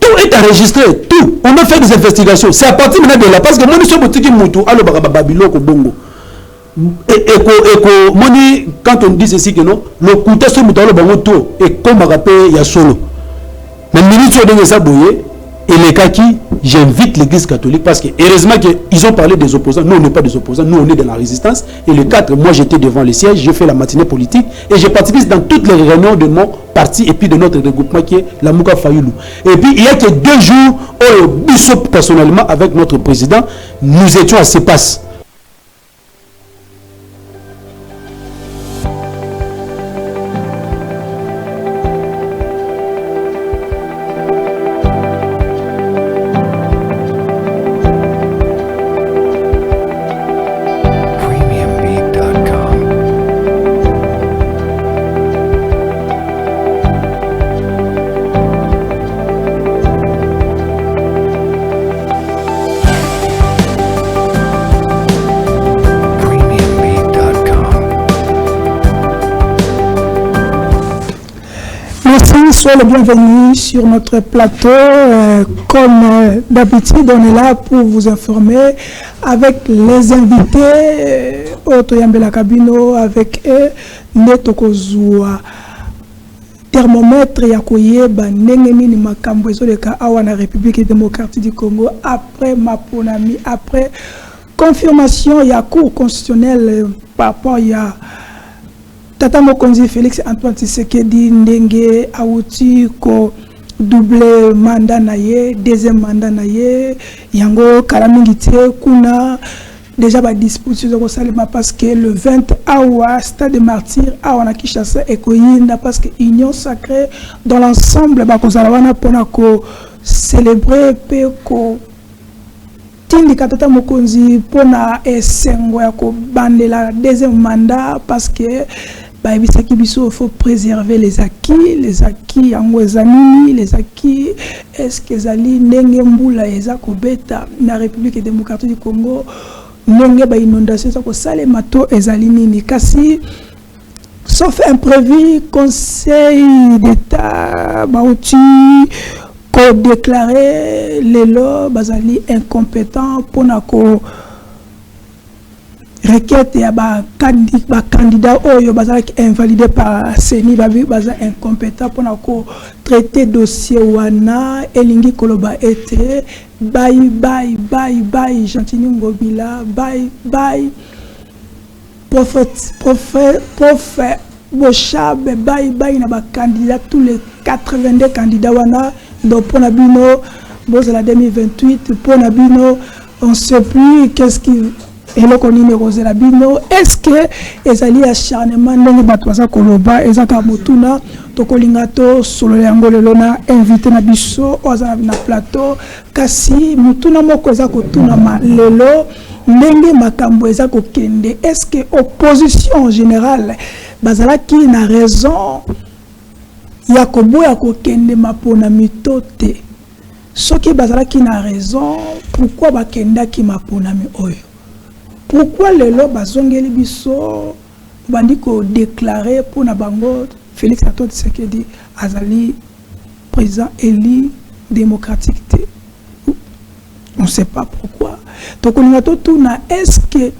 Tout est enregistré, tout. On a fait des investigations. C'est à partir maintenant de là, parce que moi, nous sommes au Tiki Moutou, à Babylone, au Bongo. Quand on dit ceci que non, le coup de Moutou, le Bongo, et comme on rappelle, il y a solo. Mais le ministre de Sabouye, et les cas qui, j'invite l'église catholique, parce que heureusement qu'ils ont parlé des opposants. Nous, on n'est pas des opposants, nous, on est dans la résistance. Et le 4, moi, j'étais devant les sièges, j'ai fait la matinée politique, et j'ai participé dans toutes les réunions de mon parti, et puis de notre regroupement qui est la Mouka Fayoulou. Et puis, il y a que 2 jours, où Bissot, personnellement, avec notre président, nous étions à CEPAS. Soyez le bienvenu sur notre plateau. Comme d'habitude, on est là pour vous informer avec les invités. Otoyambela Kabino avec eux, Netokozua. Thermomètre Yakoyeba, Nengenini Makambo, Ezoleka Awana République démocratique du Congo. Après Maponami, après confirmation, il y a cour constitutionnelle par rapport à Tata Mokonzi Félix Antoine Tshisekedi ndenge auti ko double mandat naye, deuxième mandat naye, yango kalamingite kuna déjà ba disposition ko salima parce que le 20 awa stade de martyr awa na Kinshasa ekoyinda parce que union sacrée dans l'ensemble ba kozala wana pona ko célébrer pe ko tindika Tata Mokonzi pona esengo ya ko bandela deuxième mandat parce que il faut préserver les acquis en Ouezanini, les acquis, est-ce que Zali, Nengembula, Ezakobeta, la République démocratique du Congo, Nenge ba inondation, Sale Mato, Ezalinini, Kassi, sauf imprévu, Conseil d'État, Baouti, qu'on déclarait les lois, Bazali incompétents, Ponako. Requête ya ba candidat oyo bazalaki invalidé par CENI baza incompétent pour ko traiter dossier wana elingi koloba ete bye Gentini Ngobila bye prophète Bochabe bye na ba candidat tous les 82 candidats wana donc pour Nabino boza la 2028 pour Nabino on sait plus qu'est-ce qui et le connu Rosé Labino, est-ce que les alliés acharnement n'ont pas besoin koloba, ezaka mutuna, tokolingato solo yango lelona invité na biso ozana na plateau, kasi mutuna moko ezako tuna ma lelo ndenge makambo ezako kende. Est-ce que opposition en général bazala ki na raison yakobo yako kende mapona mitote. Soki bazala ki na raison pourquoi bakenda ki mapona mi oyo. Pourquoi les lois bazongeli biso bandiko déclaré pour na bango Félix Antoine Tshisekedi azali président élu démocratique. On ne sait pas pourquoi. Donc on a tout na est-ce que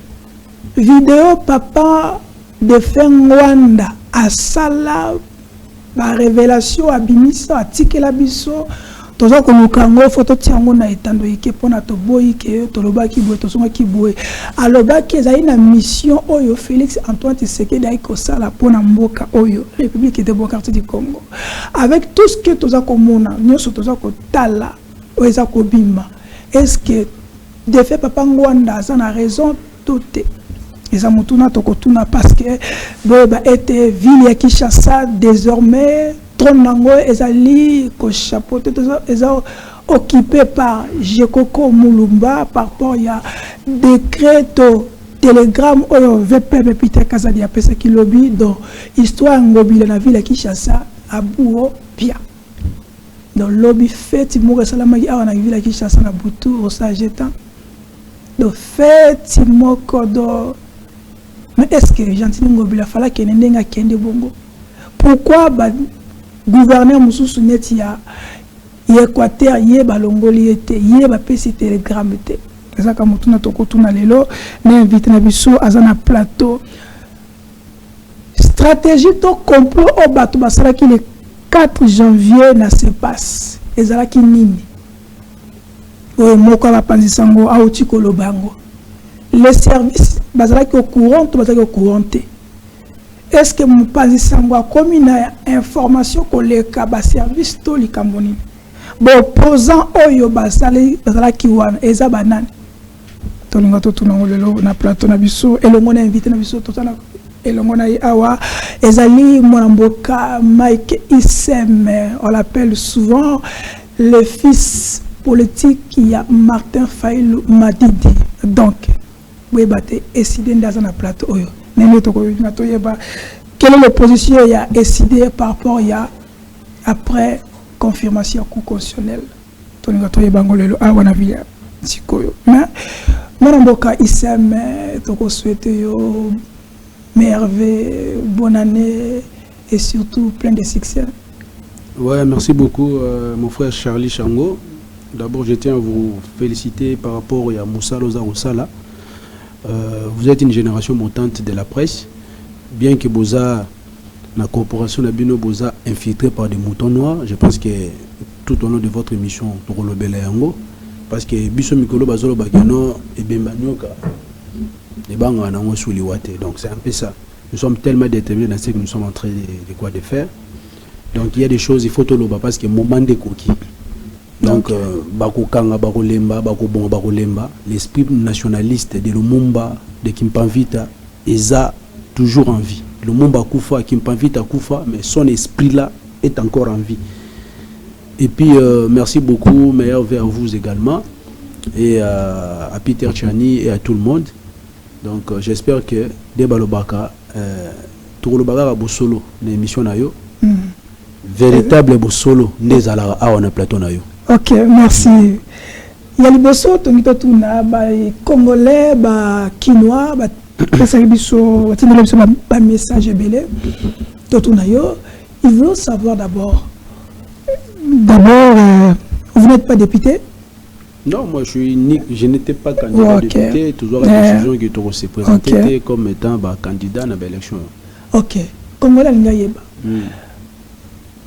vidéo papa de Fengwanda a sala la révélation abimisa atikela biso toza komukango photo tiango na etando yike pona to boyi ke to lobaki boye to songa ki boye alobaki ezali na mission oyo Félix Antoine Tshisekedi aiko sala pona mboka oyo République démocratique du Congo avec tout ce que toza komona nyoso toza ko tala oza ko bima est-ce que de fait papa Ngwanda ça na raison tout eza mutuna to kotuna parce que boba était ville ya Kinshasa désormais Tronango ezali ko chapeauté eza occupé par Jekoko Mulumba par rapport ya décret télégramme oyo VP Peter Kazadi a pesa ki lobby donc histoire ngobile na ville ya Kinshasa abuo pia donc lobby fait mo salama ki awana ville ya Kinshasa na butu au sagetan donc fait moko do mais est-ce que Gentini Ngobila fala kenenga kende bongo pourquoi ba gouverneur mususu neti ya Équateur yeba longoli était yeba pesi telegram était ça comme tout notre côté na lelo na invité na biso azana plateau stratégie to complot au bateau basara qui le 4 janvier na se passe ezala ki nini o moko ba panzisango a oti kolobango les services basara qui au courant to basara au courant. Est-ce que mon panzisango a commis na information ko le ka ba service to li kamboni bon posant oyo basali basala ki wana eza banane tolinga to tunango lelo na plateau na biso elongo na invité na biso totana elongo na awa ezali mwanamboka Mike Issem, on l'appelle souvent le fils politique qui a Martin Fayulu Madidi. Donc oui baté décidé dans na plateau oyo nene to ko na to yeba quelle est la position il a décidé par rapport il y a après confirmation constitutionnelle tolinga to yeba ngolelo awa na via sikoyo mais mwanamboka Issem to ko souhaiter yo merveille, bonne année et surtout plein de succès. Ouais, merci beaucoup mon frère Charlie Chango. D'abord, je tiens à vous féliciter par rapport à Moussa Loza Roussala. Vous êtes une génération montante de la presse. Bien que Boza, la corporation Nabino Boza infiltrée par des moutons noirs, je pense que tout au long de votre émission, parce que Bisso Mikolo Bazolo Bagano et Bembanyoka. Donc c'est un peu ça. Nous sommes tellement déterminés dans ce que nous sommes en train de faire. Donc il y a des choses, il faut tout le monde parce que moment de coquille. Donc l'esprit nationaliste de Lumumba, de Kimpavita, ils a toujours en vie. Lumumba Koufa, Kimpavita Koufa, mais son esprit là est encore en vie. Et puis merci beaucoup, meilleur vers vous également, et à Peter Tchani et à tout le monde. Donc j'espère que des balobaka tout le bagage bosolo l'émission nayo véritable bosolo des ala a on a plateau nayo. OK, merci. Il y a les bosso tonito tuna ba congolais ba quinois ba pesa biso tindela biso ba message belé to nayo ils veulent savoir d'abord vous n'êtes pas député? Non, moi je n'étais pas candidat député, toujours la décision qui se présentait comme étant candidat à l'élection. Ok. Congolais Ngayeba.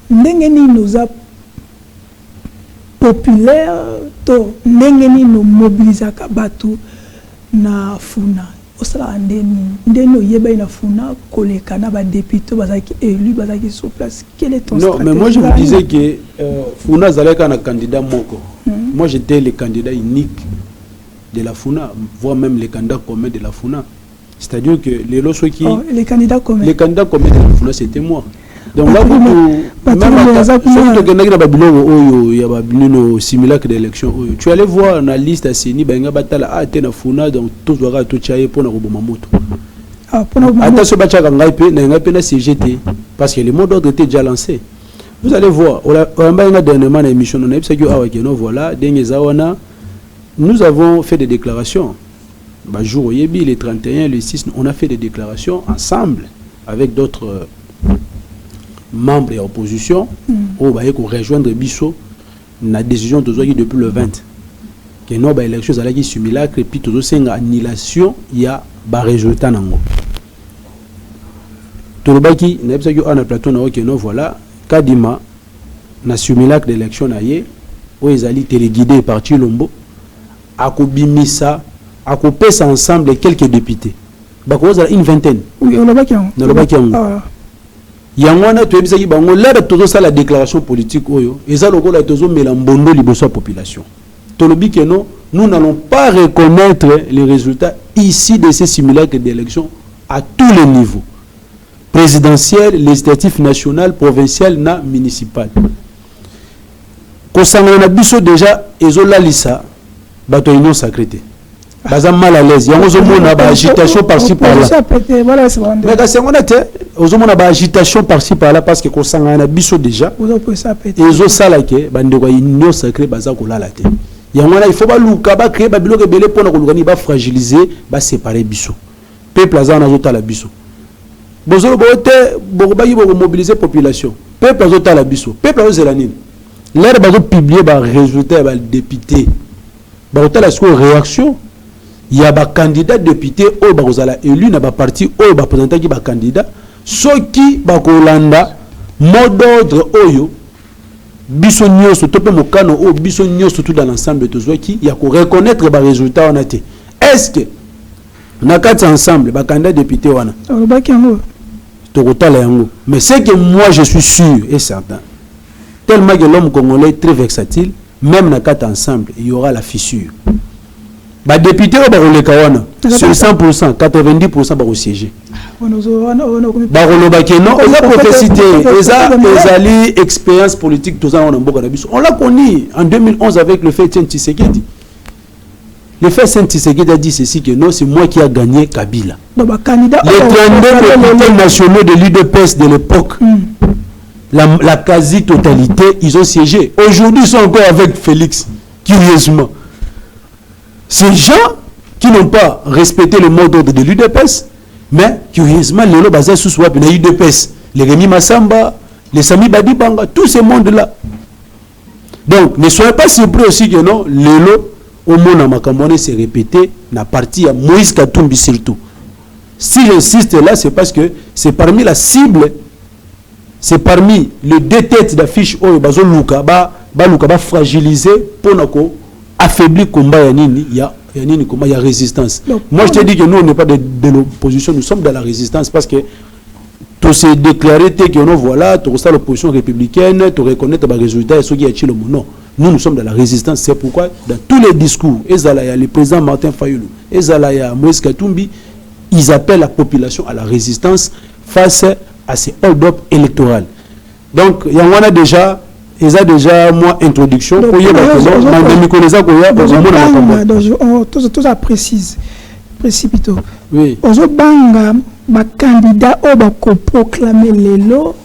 Ndengeni nous a populaire, to Ndengeni nous mobilisa kabatu na funa. Osala ndeno yeba na funa koleka na ba député bazaki élu bazaki sur place. Quel est ton stratégie? Non, mais moi je vous disais que funa zaleka na candidat moko. Moi, j'étais le candidat unique de la FUNA, voire même le candidat commun de la FUNA. C'est-à-dire que les candidats communs de la FUNA, c'était moi. Donc là, tu allais voir la liste à Sini, FUNA, donc tous les gens pour parce que le mot d'ordre était déjà lancé. Vous allez voir, dernièrement l'émission, voilà, nous avons fait des déclarations. Jour Yebi, les 31, les 6, on a fait des déclarations ensemble avec d'autres membres de l'opposition pour rejoindre Bisso la décision depuis le 20. Que nos élections sont similaires et puis tout une annulation, il y a des résultats. Tout le monde qui voilà. Kadima na simulacre d'élection naie où ils allaient téléguidés par Chilombo à Kobimisa à couper ensemble quelques députés bakoza une vingtaine oui on a yangwana to ebisaki bango là tozo ça la déclaration politique oyo eza lokola tozo melambondo liboso population tolobi que non nous n'allons pas reconnaître les résultats ici de ces simulacres d'élection à tous les niveaux présidentiel, législatif national, provincial, na municipal. Quand on a biso déjà, ils ont la lisa, bato union sacrée. Baza mal à l'aise. Il y a une agitation par-ci par-là. Mais quand on a une agitation par-ci par-là parce que quand on a biso déjà, ils ont ça là que bandeko union sacrée baza kola la tête. Il faut pas luka ba créer ba biloko belé pour na ba fragiliser, ba séparer biso. Peuple aza na zota la biso. Bozolo bote bokobayi boko mobiliser population. Peuple azota la biso. Peuple azo zelanine. l'air bazo publier ba résultat ba député ba hôtel est-ce que réaction il y a ba candidat député o ba kozala élu na ba parti o ba présenter ki ba candidat soki ba kolanda mot d'ordre oyo biso nyonso to pe mokano o biso nyonso tout dans l'ensemble de qui il y a ko reconnaître ba résultat on a été est-ce que na kati ensemble ba candidat député wana mais c'est que moi je suis sûr et certain tellement que l'homme congolais est très versatile même na kati ensemble il y aura la fissure ba député ba roleka wana sur 100% 90% ba siéger ba roloba que non on a prophécité ezali expérience politique tout ça on a beaucoup d'habitude on l'a connu en 2011 avec le fait Tshisekedi. Le fait Tshisekedi a dit ceci que non, c'est moi qui a gagné Kabila. Les 32 députés nationaux de l'UDPS de l'époque, la quasi-totalité, ils ont siégé. Aujourd'hui, ils sont encore avec Félix, curieusement. Ces gens qui n'ont pas respecté le mot d'ordre de l'UDPS, mais curieusement, les lots basés sous swap, les UDPS, les Rémi Massamba, les Sami Badibanga, tout ce monde-là. Donc, ne soyez pas surpris aussi que non, les lots au monde makamone s'est répété na partie à Moïse Katumbi surtout. Si j'insiste là, c'est parce que c'est parmi la cible, c'est parmi les deux têtes d'affiche où bazo luka ba fragiliser pour nako affaiblir combat il y a résistance. Donc, moi je te dis que nous on n'est pas de l'opposition, nous sommes dans la résistance parce que tout s'est déclaré que non voilà, tout ça l'opposition républicaine, tu reconnais les résultats et ce qui est le non. Nous sommes dans la résistance. C'est pourquoi, dans tous les discours, le président Martin Fayoulou, Moïse Katumbi, ils appellent la population à la résistance face à ces hold-up électoraux. Donc, il y en a déjà, moi, introduction. Tout ça précise. Précipito. Oui. Ma candidat au proclamer les lots.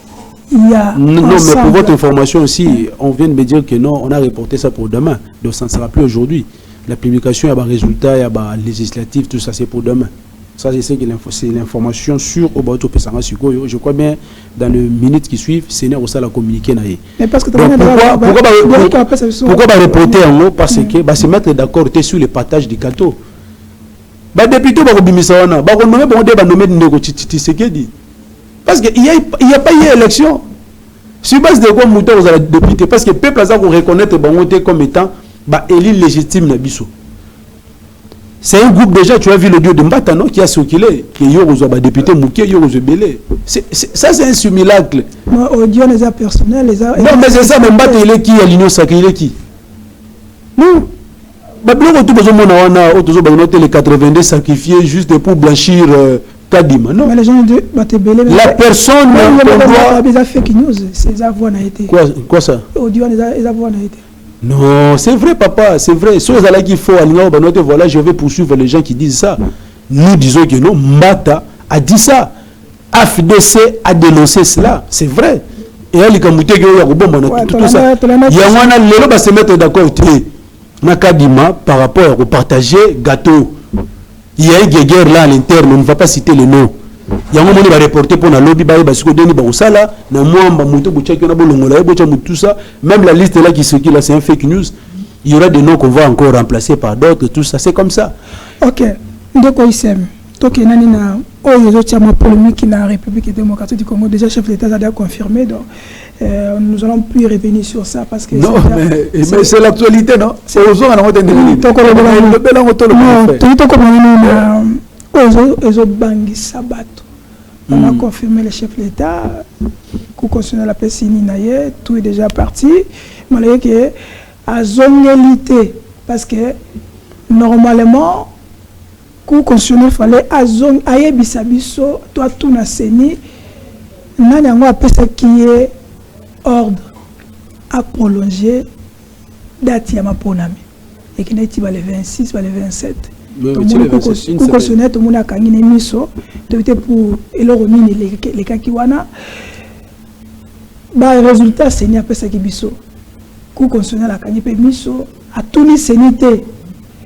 Non, mais pour votre information aussi, on vient de me dire que non, on a reporté ça pour demain. Donc ça ne sera plus aujourd'hui. La publication, il y a des résultats, il y a des législatifs, tout ça c'est pour demain. Ça, je sais que c'est l'information sur Obato Pesanga Sukoyo. Je crois bien, dans les minutes qui suivent, Seigneur aussi l'a communiqué. Mais parce que pourquoi reporter en haut? Parce que se mettre d'accord sur le partage du gâteau. Député, parce qu'il n'y a pas eu élection. Sur base de quoi mouton aux députés? Parce que le peuple a reconnaître comme étant élu légitime. C'est un groupe déjà, tu as vu le dieu de Mbata, non, qui a circulé, qui est député Mouké, ça c'est un simulacre. Non, audio les a personnels, les a... Non, mais c'est ça, mais Mbata il est qui à l'Union sacrée, il est qui? Non. Les 82 sacrifiés juste pour blanchir non. Mais les gens de la personne quoi ça? Non, c'est vrai papa, c'est vrai. Qu'il faut voilà, je vais poursuivre les gens qui disent ça. Nous disons que non, Mbata a dit ça. AFDC a dénoncé cela, c'est vrai. Et elle tout ça. Il y a se mettre d'accord par rapport au partager gâteau. Il y a une guerre là à l'interne, on ne va pas citer le nom. Il y a un moment où on va reporter pour la lobby, tout ça. Même la liste là qui circule là, c'est un fake news. Il y aura des noms qu'on va encore remplacer par d'autres, tout ça, c'est comme ça. Ok. Donc, ma polémique dans la République démocratique du Congo, déjà chef d'État a déjà confirmé, donc nous allons plus revenir sur ça parce que... Non, mais c'est l'actualité, non? C'est aux gens à la on a confirmé le chef d'État, coup constitutionnel la PCNI, tout est déjà parti, malgré que à zonalité, parce que normalement, coup constitutionnel fallait à zone aye bisabiso toi tout na seni nani yango apesa qui est ordre à prolonger date ya maponami et qui n'était pas le 26 pas le 27 coup constitutionnel tout monde a kangi ne miso to était pour eloro mini les cas qui wana ba résultat seni apesa ki biso coup constitutionnel a kangi pe miso a tout ni senité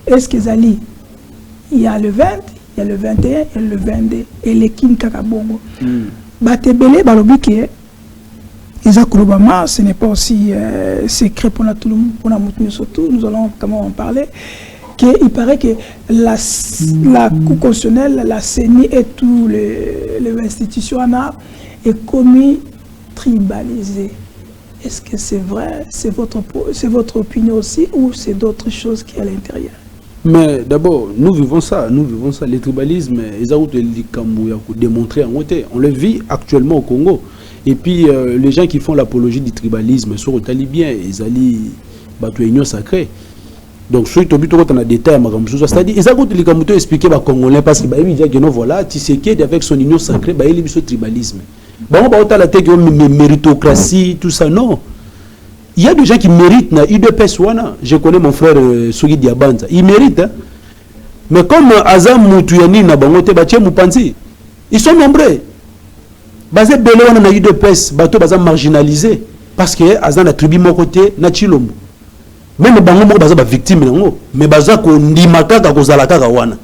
est-ce que zali il y a le 20, il y a le 21, il y a le 22 et les Kim Kakabongo. Batebele balobike Isaac Obama, ce n'est pas aussi secret pour tout le monde, pour la moutine surtout, nous allons comment en parler, qu'il paraît que la Cour constitutionnelle, la CENI et toutes les institutions est commis tribalisé. Est-ce que c'est vrai? C'est votre opinion aussi ou c'est d'autres choses qui sont à l'intérieur? Mais d'abord, nous vivons ça. Le tribalisme, ils ont démontré en côté. On le vit actuellement au Congo. Et puis, les gens qui font l'apologie du tribalisme sont talibiens. Ils allaient battre l'union sacrée. Donc, ceux qui ont des détails, c'est-à-dire, ils ont expliqué aux Congolais parce qu'ils disent que non, voilà, Tshisekedi avec son union sacrée, il est le tribalisme. Bon, on va la tête méritocratie, tout ça, non. Il y a des gens qui méritent, je connais mon frère Sogi Diabanza, il mérite. Hein? Mais comme Azam Moutouani na bangote batie Moupanzi, ils sont nombreux. Basé belé wana na UDPS, bato baza marginalisé parce que Azam na tribu mon côté na Chilombo. Même bango mo baza ba victime nango, mais baza ko ndimaka ka kozala kaka wana.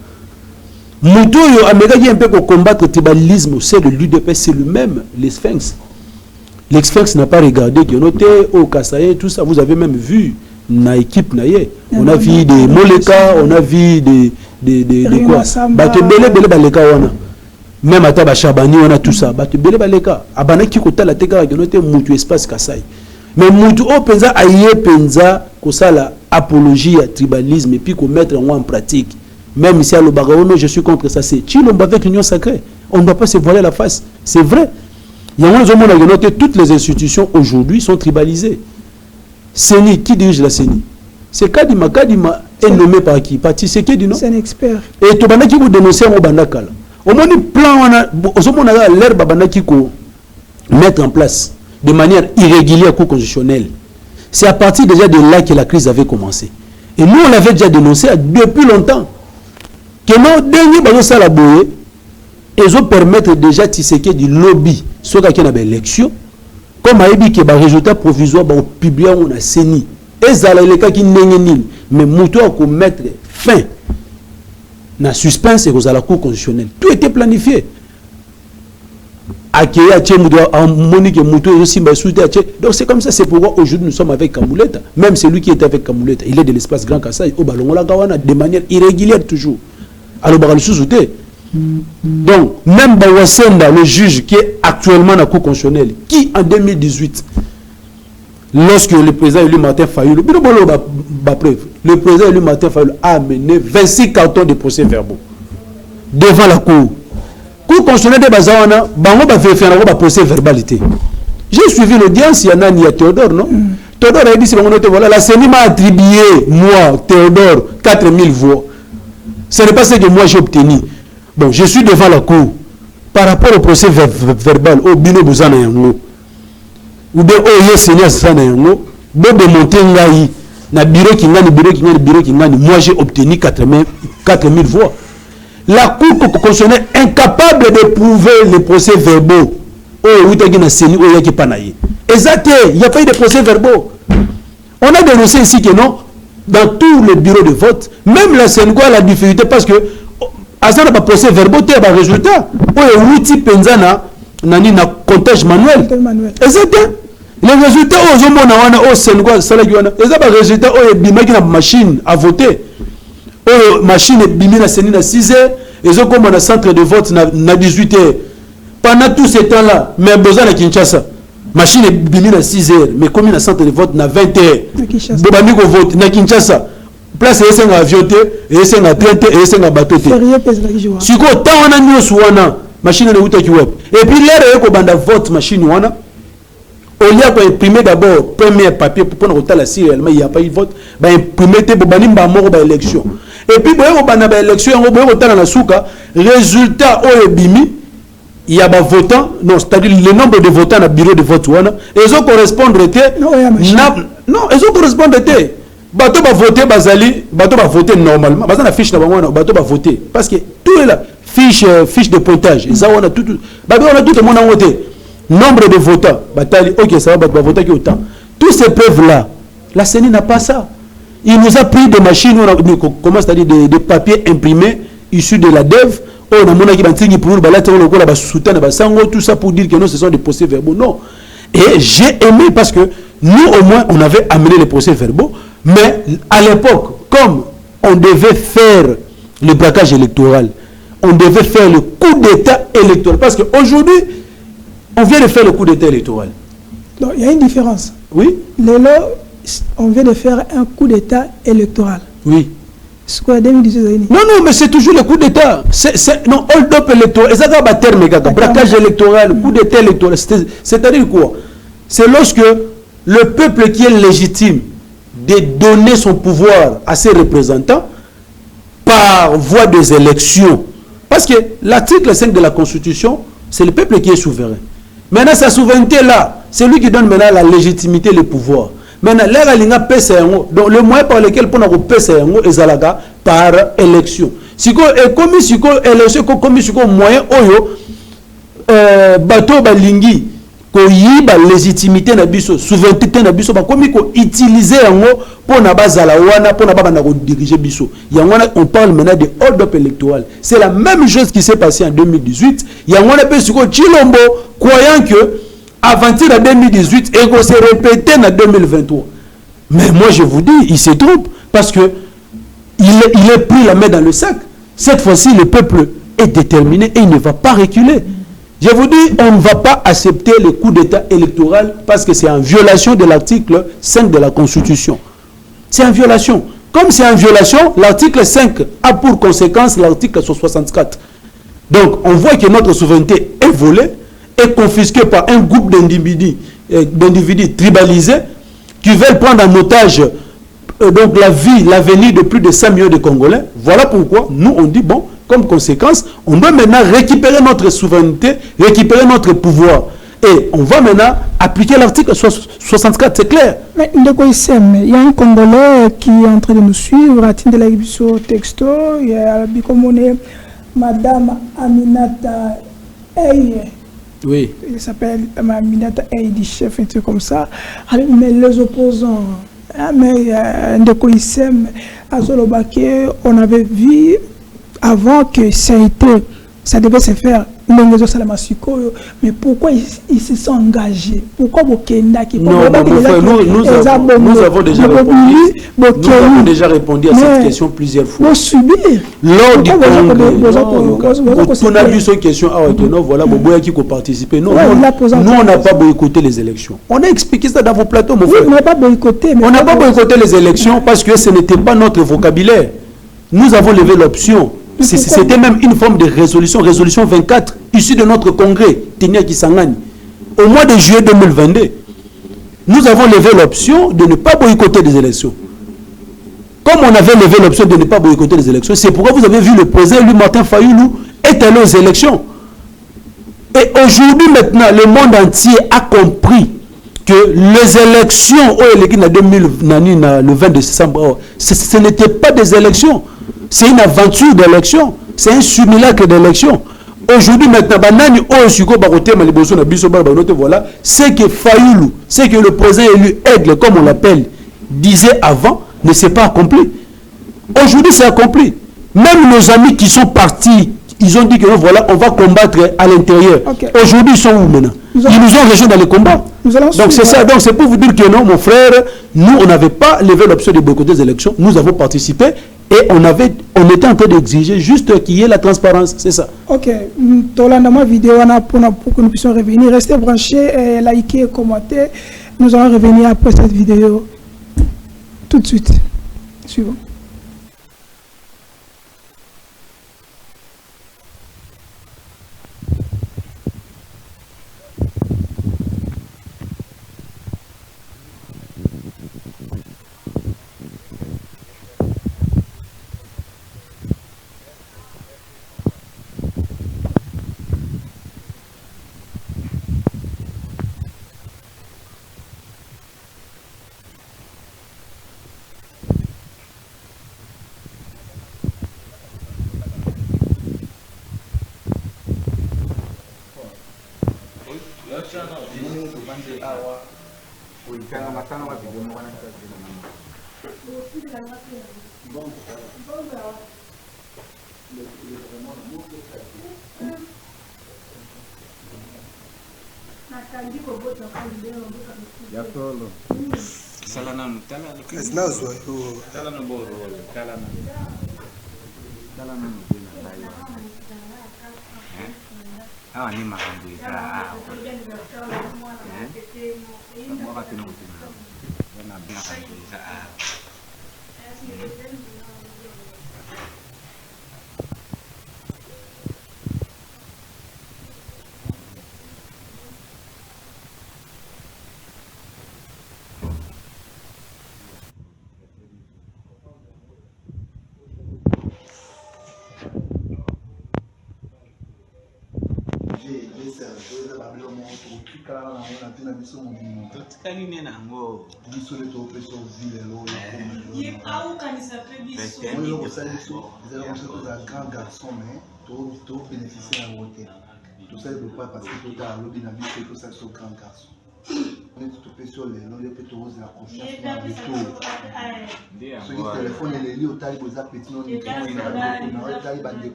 Moutou yo ameka qui un peu pour combattre le tribalisme, c'est de l'UDPS, c'est le même, les Sphinx. Les Sphinx n'a pas regardé que noté au Kassaye, tout ça, vous avez même vu na équipe naie. On a vu des Moleka, on a vu des quoi. Bato belé baleka wana. Même ata ba Chabani on a tout ça. Bato belé baleka. Abana ki kota la teka que noté Moutou espace Kassaye. Mais Moutou o penza aye penza ko sala apologie à tribalisme et puis ko mettre en pratique. Même si à l'Obagaono, je suis contre ça, c'est Chilombo avec l'union sacrée. On ne doit pas se voiler la face. C'est vrai. Il y a un moment où toutes les institutions aujourd'hui sont tribalisées. CENI, qui dirige la CENI? C'est Kadima. Kadima est nommé par qui? Par Tshisekedi, non? C'est un expert. Et tout le monde qui vous dénonce au Bandakala. Au moins, on a l'herbe qui mettre en place de manière irrégulière, constitutionnelle. C'est à partir déjà de là que la crise avait commencé. Et nous, on l'avait déjà dénoncé depuis longtemps. Que nos derniers bateaux à la boue, ils ont permettre déjà Tshisekedi du lobby sur quelqu'un avait élection, comme a dit que le résultat provisoire va publier on a CENI. Et ça les cas qui n'engagent mais Moutou a mettre fin na suspense et aux à la Cour constitutionnelle. Tout était planifié. Donc c'est comme ça, c'est pourquoi aujourd'hui nous sommes avec Kamouleta. Même celui qui était avec Kamouleta, il est de l'espace Grand Kassai, au ballon de manière irrégulière toujours. Alors, donc, même Bawasenda, le juge qui est actuellement dans la Cour constitutionnelle, qui en 2018, lorsque le président élu Martin Fayulu, le président élu Martin Fayulu a amené 26 cartons de procès-verbaux devant la Cour. Cour constitutionnelle de Bazawana, Bango va vérifier la procès-verbalité. J'ai suivi l'audience, il y en a ni à Théodore, non? Théodore a dit, voilà, la CENI m'a attribué, moi, Théodore, 4000 voix. Ce n'est pas ce que moi j'ai obtenu. Bon, je suis devant la Cour. Par rapport au procès verbal, au bino bouzana yango, ou bien au yesenia sana yango, bon démonter ngai, na bureau qui ngani, moi j'ai obtenu 4000 voix. La Cour constitutionnelle incapable de prouver les procès verbaux. Oh, oui, tu as CENI, oh, il n'y a pas eu de procès verbaux. On a dénoncé ici que non, dans tous les bureaux de vote, même la CENI a la difficulté parce que Azana pas procès verbaux, tu as un résultat. Oh, oui, Penzana, nani na comptage manuel. Exactement. Les résultats, oh, je CENI, ils ont un résultat, oh, il y a une machine à voter. Oh, machine est bimée na CENI na 6 heures, ils ont comme un centre de vote na 18 heures. Pendant tout ce temps-là, mais besoin de Kinshasa, machine est bimée na 6 heures, mais comme il y a un centre de vote na 20 heures. Bobami ko vote na Kinshasa. Place et c'est un avion, et c'est un train, et c'est un bateau. Si quoi, tant on a mis au souana, machine de route qui web. Et puis l'air est qu'on bande vote machine wana. Au lieu d'imprimer d'abord premier papier pour prendre la si réellement il n'y a pas eu de vote, bah imprimer te bobani ba mort ba élection. Et puis boye ko banda ba élection, on boye ko tala na souka, résultat au bimi, il y a des votants, non, c'est-à-dire le nombre de votants dans le bureau de vote et ils ont correspondre non, ils ont correspondre bateau va voter bazali, bateau va voter normalement, bazana fiche na bango bateau va voter parce que tout est là, fiche de pointage, ça on a tout bateau on a tout le monde en voté. Nombre de votants, batali, ok, ça va voter qui autant. Tous ces preuves-là, la CENI n'a pas ça. Il nous a pris des machines, comment c'est-à-dire des papiers imprimés issus de la DEV. On a mon qui pour tout ça pour dire que non, ce sont des procès verbaux. Non. Et j'ai aimé parce que nous, au moins, on avait amené les procès-verbaux. Mais à l'époque, comme on devait faire le braquage électoral, on devait faire le coup d'État électoral. Parce qu'aujourd'hui, on vient de faire le coup d'État électoral. Donc, il y a une différence. Oui. On vient de faire un coup d'État électoral. Oui. C'est quoi 2018? Non, non, mais c'est toujours le coup d'État. Non, hold-up électoral. Et ça va battre, braquage électoral, coup d'État électoral. C'est-à-dire quoi? C'est lorsque le peuple qui est légitime de donner son pouvoir à ses représentants par voie des élections. Parce que l'article 5 de la Constitution, c'est le peuple qui est souverain. Maintenant, sa souveraineté là, c'est lui qui donne maintenant la légitimité, le pouvoir. Maintenant, donc le moyen par lequel on a est par élection. Si comme élection, comme moyen oyo bateau balingi ko yiba légitimité na biso, souveraineté na biso, ba komi ko utiliser yango pour na bazala wana pour na ba na ko diriger biso. On parle maintenant de hold-up électoral. C'est la même chose qui s'est passé en 2018. Yangona pe siko Chilombo croyant que aventure en 2018 et qu'on s'est répété en 2023. Mais moi je vous dis, il se trompe parce que il est pris la main dans le sac. Cette fois-ci, le peuple est déterminé et il ne va pas reculer. Je vous dis, on ne va pas accepter le coup d'État électoral parce que c'est en violation de l'article 5 de la Constitution. C'est en violation. Comme c'est en violation, l'article 5 a pour conséquence l'article 64. Donc, on voit que notre souveraineté est volée, est confisquée par un groupe d'individus tribalisés qui veulent prendre en otage donc la vie, l'avenir de plus de 5 millions de Congolais. Voilà pourquoi nous, on dit, bon, comme conséquence, on doit maintenant récupérer notre souveraineté, récupérer notre pouvoir. Et on va maintenant appliquer l'article 64, c'est clair. Mais il y a un Congolais qui est en train de nous suivre, à de la texto, il y a Madame Aminata Eye. Oui. Il s'appelle Aminata Eye, du chef, un truc comme ça. Mais les opposants, mais on avait vu avant que ça devait se faire. Mais pourquoi ils se sont engagés? Pourquoi Bokenda qui nous avons déjà répondu à cette question plusieurs fois. Pour subir. Lors du on a vu cette question. Voilà, qui peut participer. Non, nous, on n'a pas boycotté les élections. On a expliqué ça dans vos plateaux, mon frère. On n'a pas boycotté. On n'a pas boycotté les élections parce que ce n'était pas notre vocabulaire. Nous avons levé l'option. C'était même une forme de résolution 24, issue de notre congrès, Tenia Kisangani, au mois de juillet 2022. Nous avons levé l'option de ne pas boycotter les élections. Comme on avait levé l'option de ne pas boycotter les élections, c'est pourquoi vous avez vu le président, lui, Martin Fayoulou, est allé aux élections. Et aujourd'hui, maintenant, le monde entier a compris que les élections, le 20 décembre, ce n'était pas des élections. C'est une aventure d'élection. C'est un simulacre d'élection. Aujourd'hui, maintenant, voilà, c'est que Fayoulou, c'est que le président élu Aigle, comme on l'appelle, disait avant, ne s'est pas accompli. Aujourd'hui, c'est accompli. Même nos amis qui sont partis, ils ont dit que voilà, on va combattre à l'intérieur. Okay. Aujourd'hui, ils sont où maintenant? Ils nous ont rejoints dans les combats. Donc c'est ça. Donc c'est pour vous dire que non, mon frère, nous, on n'avait pas levé l'option de boycotter les élections. Nous avons participé. Et on était en train d'exiger juste qu'il y ait la transparence, c'est ça. Ok. Dans la vidéo, pour que nous puissions revenir, restez branchés, likez, commentez. Nous allons revenir après cette vidéo tout de suite. Suivant.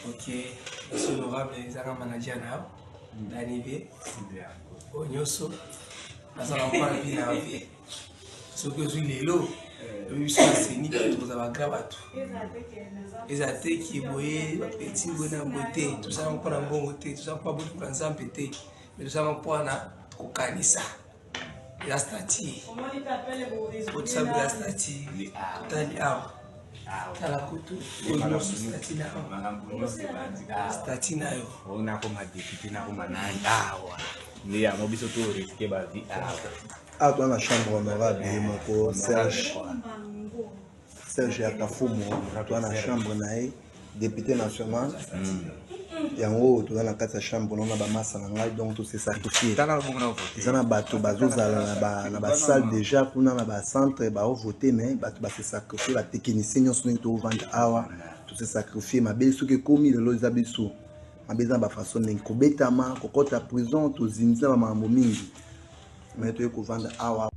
Ok, monsieur honorable, les agents managers d'arriver au Nyoso, dans un emploi de vie dans la vie. Ce que je suis les lots, le c'est ni que vous avez grave à tout. Les athées qui boyaient, les petits bonheurs beauté, tout ça on prend un bon côté, tout ça on prend beaucoup de temps pété, mais tout ça on prend au canissa. La statue. Pour ça, la statue, à la couture, statue na yo. On a comme député na comme nani a mobiso to risquer ba vie à dans la chambre honorable moko Serge Akafumo dans la chambre nae député national yango to dans la carte chambre on a ba massa na ngai donc tout c'est sacrifié ils en bato bazozala na ba salle déjà kuna na ba centre ba voter mais bato ba se sacrifier ba technicien nyonso to vendre awa tout c'est sacrifié ma belle soki komi le loza biso ma beza ba façon n'ko betama kokota prison to zinza mambo mingi mais to ko vendre awa.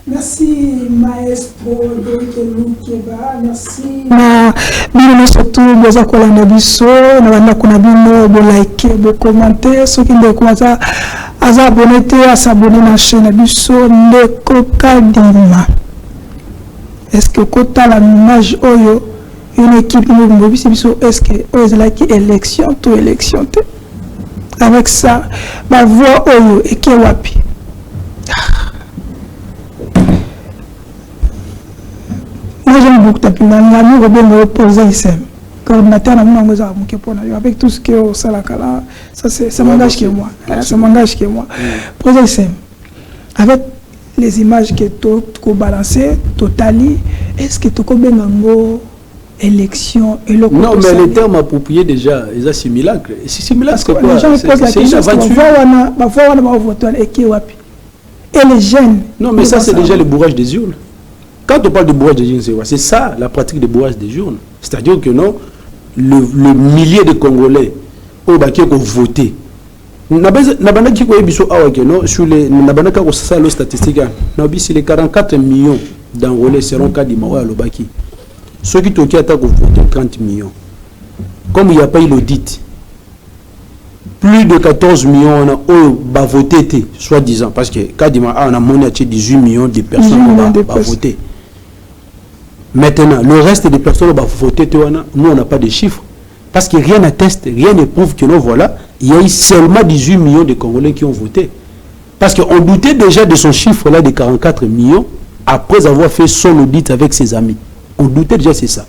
Merci maestro Derek Lukeba, merci na bino surtout boza kolanda biso na banda kuna bino bo like bo commenter soki ndeko aza abonné te asabonné na chaîne biso ndeko Kadima. Est-ce que kota la image oyo une équipe nous biso est-ce que oyo la élection to élection te avec ça ba voix oyo eke wapi. Moi j'aime beaucoup ta pile, l'ami Robin me repose ici. Coordinateur avec tout ce qui est au Salakala, ça m'engage que moi. Ça m'engage que moi. Posez ici. Avec les images que tu as balancées, totali, est-ce que tu as une élection et le non, mais les termes appropriés déjà, ils ont simulacre. C'est simulacre, c'est quoi? C'est une aventure. Et les jeunes. Non, mais ça, c'est déjà le bourrage des urnes. Quand on parle de bourrage des urnes, c'est ça la pratique de bourrage des urnes. C'est-à-dire que non, le millier de Congolais qui ont voté, sur les statistiques, les 44 millions d'Angolais seront Kadima à Lobaki. Ceux qui ont voté 30 millions. Comme il n'y a pas eu l'audit, plus de 14 millions ont voté, soi-disant, parce que Kadima a monnaie 18 millions de personnes qui ont voté. Maintenant, le reste des personnes qui ont voté, nous, on n'a pas de chiffres. Parce que rien n'atteste, rien ne prouve que non, voilà, il y a eu seulement 18 millions de Congolais qui ont voté. Parce qu'on doutait déjà de son chiffre-là de 44 millions après avoir fait son audit avec ses amis. On doutait déjà, c'est ça.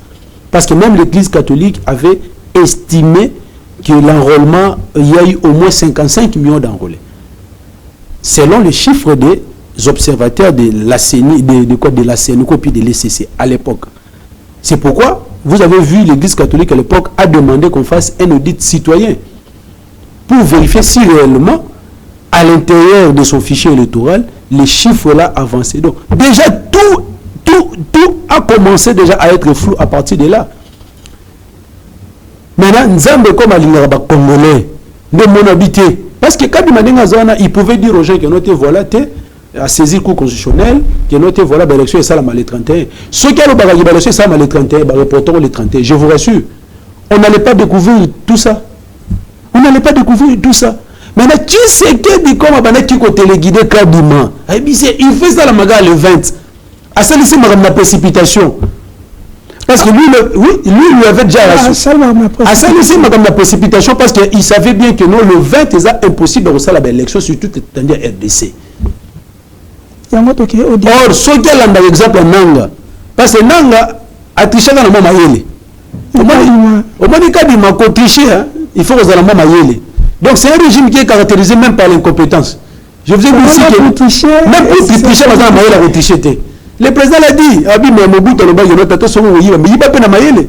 Parce que même l'Église catholique avait estimé que l'enrôlement, il y a eu au moins 55 millions d'enrôlés. Selon les chiffres des observateurs de la CENI, de la CENICO puis de l'ECC à l'époque. C'est pourquoi vous avez vu l'Église catholique à l'époque a demandé qu'on fasse un audit citoyen pour vérifier si réellement à l'intérieur de son fichier électoral les chiffres là avançaient. Donc déjà tout a commencé déjà à être flou à partir de là. Maintenant Nzambe comme Alingaba Congolais de mon habité parce que quand il pouvait dire aux gens que notre voilà à saisir le cours constitutionnel, que notre voilà l'élection est ça le 31. Ceux qui ont l'élection est ça le 31, reporteront le 31. Je vous rassure, on n'allait pas découvrir tout ça. On n'allait pas découvrir tout ça. Maintenant, qui c'est qui dit comment qui côté téléguidé Kadima? Il fait ça la maga le 20. À ça ici la précipitation. Parce que lui avait déjà reçu. À ça ici la précipitation parce qu'il savait bien que non, le 20 c'est impossible de faire l'élection sur toute l'étendue RDC. Or, ce qui est là, exemple, Nanga. Parce que Nanga a triché dans le moment Mayele. Au moins, il m'a triché, il faut que vous ayez le moment Mayele. Donc, c'est un régime qui est caractérisé même par l'incompétence. Je vous ai dit aussi que même pour tricher, Mayele a triché. Le président l'a dit, Abi, mais mon bout, mais il n'y a pas de Mayele.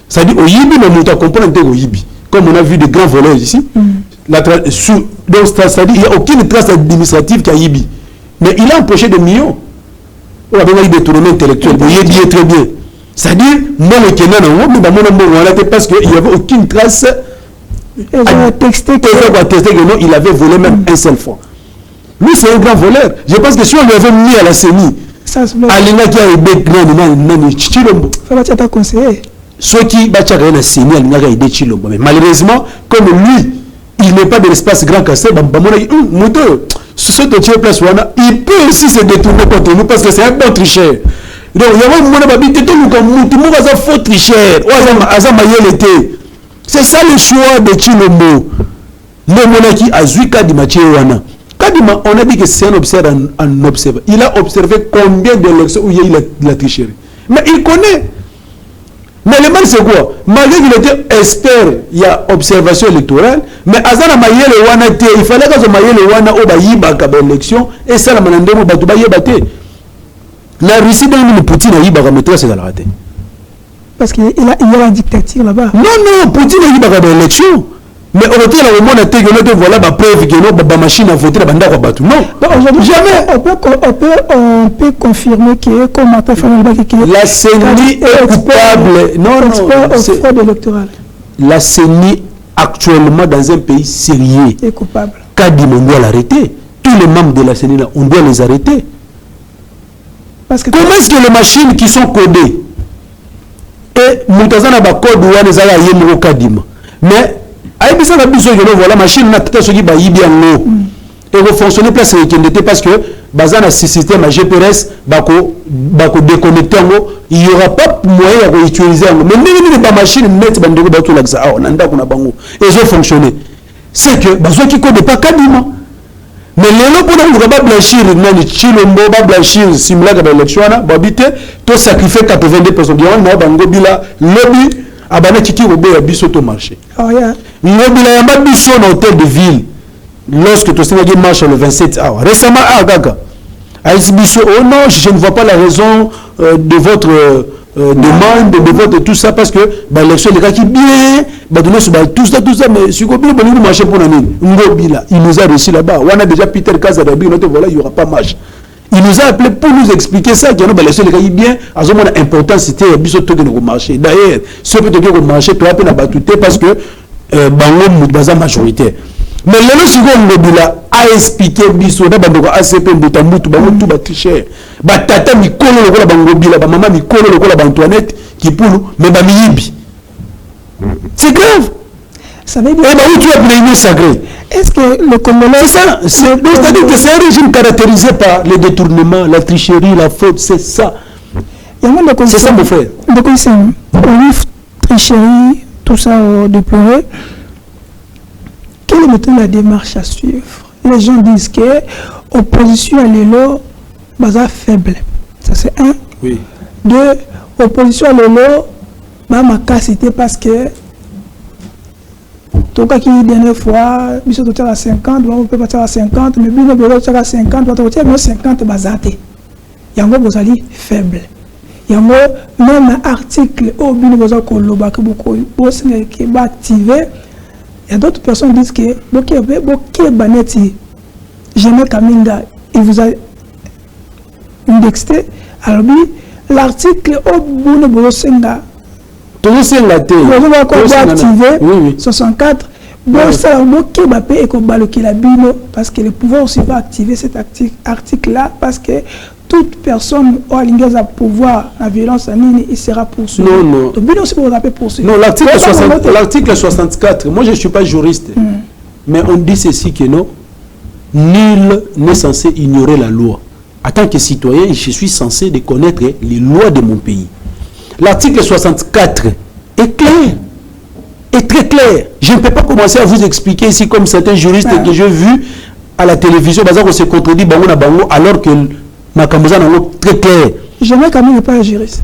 Ça dit, Oyibi, mais on comprend Oyibi. Comme on a vu de grands voleurs ici. Donc, ça dit, il n'y a aucune trace administrative qui a Yibi. Mais il a empoché des millions. On a eu des détournements intellectuels. Il dit très bien. C'est-à-dire, moi, le Kenya, parce qu'il n'y avait aucune trace. Il avait volé même un seul fois. Lui, c'est un grand voleur. Je pense que si on lui avait mis à la CENI, Alina qui a aidé Chilombo. Ça va être conseiller. Ceux qui battent la CENI, Alina a aidé Chilombo. Mais malheureusement, comme lui, il n'est pas de l'espace grand cassé, il peut aussi se détourner contre nous parce que c'est un bon tricheur. Donc, il y a un faux tricheur. C'est ça le choix de Chilombo. Le monarque a zui Kadima Tchewana. Kadima, on a dit que c'est un observateur. Il a observé combien d'élections où il y a eu la tricherie. Mais il connaît. Mais le mal c'est quoi? Malgré qu'il était expert, il y a observation électorale, mais Azana Mayele Wana, il fallait que Mayele Wana au Bayiba l'élection, et ça la Manandemo Batoubaye Baté. La Russie de Poutine a Yiba Metro, c'est dans la raté. Parce qu'il y a la dictature là-bas. Non, Poutine a Yiba l'élection. Mais au retour, on a dit que voilà la preuve que la machine a voté la bande à Batou. Non, jamais. On peut confirmer que, comme Martin Fanelba, la CENI est coupable. Non, c'est fraude électorale. La CENI, actuellement, dans un pays sérieux, est coupable. Kadima, on doit l'arrêter. Tous les membres de la CENI, là, on doit les arrêter. Parce que comment est-ce que les machines qui sont codées et Moutazana ba code ou Anezala Yemro Kadima, mais aïbisa la biso voilà machine na tata soki ba yibi ango et va fonctionner place sécurité parce que bazana système à GPS bako déconnecter ango il y aura pas moyen de utiliser ango mais ni ba machine net bandeko ba tout là ça on anda kuna bango et je fonctionner c'est que bazo qui code pas Kadima mais lelo pour nous ba blanchir nani Chilombo ba blanchir simulaga ba élection na ba bité to sacrifier 82% bien na bango bila lobby abana kiki obo ya biso to marché. Oh yeah. Lobila ya biso na hôtel de ville lorsque to singa marche le 27 août. Récemment gaga. Biso oh non, je ne vois pas la raison de votre demande de votre tout ça parce que bah l'élection les gars qui bien bah donner tout ça mais si combien bon nous marcher pour nani ngobila il nous a reçu là-bas on a déjà Peter Kazadabi notre voilà il y aura pas marche. Il nous a appelé pour nous expliquer ça, qu'il y a les gars bien, à ce moment important c'était biso to au marché. D'ailleurs, ce peut être au marché, tu as peine à batouter parce que bango mubaza majoritaire. Mais le second Ngobila a expliqué biso da bandoko ACP Mbutambutu bango tout tricher. Ba tata mikolo lokola bangobila, ba maman mikolo lokola ba Antoinette qui poulu mais ba miyibi. C'est grave. Ça veut dire où tu as pris sacré. Est-ce que le Congolais... C'est-à-dire que c'est un régime caractérisé par le détournement, la tricherie, la fraude, c'est ça. C'est ça mon frère. Donc, on tricherie, tout ça déploré. Quelle est maintenant la démarche à suivre? Les gens disent que l'opposition à l'élo est faible. Ça c'est un. Oui. Deux, l'opposition à l'élo ma cassité parce que tout cas qui dernière fois, nous sommes à 50, on peut partir à 50, mais nous sommes à 50, on peut partir à 50 basaté. Il y a un gros faible. Il y a même un article au Binobosa Koloba qui est activé. Il y a d'autres personnes qui disent que Boké Banetti, Jamais Kaminga, il vous a indexé. Alors, l'article au Binobosa tout c'est la télé. Vous avez activé 64. Parce que le pouvoir aussi va activer cet article-là parce que toute personne qui a pouvoir la violence en ligne, il sera poursuivi. Non. Non, l'article 64, moi je ne suis pas juriste, mais on dit ceci que non, nul n'est censé ignorer la loi. En tant que citoyen, je suis censé de connaître les lois de mon pays. L'article 64 est clair, est très clair. Je ne peux pas commencer à vous expliquer ici comme certains juristes que j'ai vus à la télévision, on se contredit alors que ma camouflage est très clair. Jamais Camille n'est pas un juriste.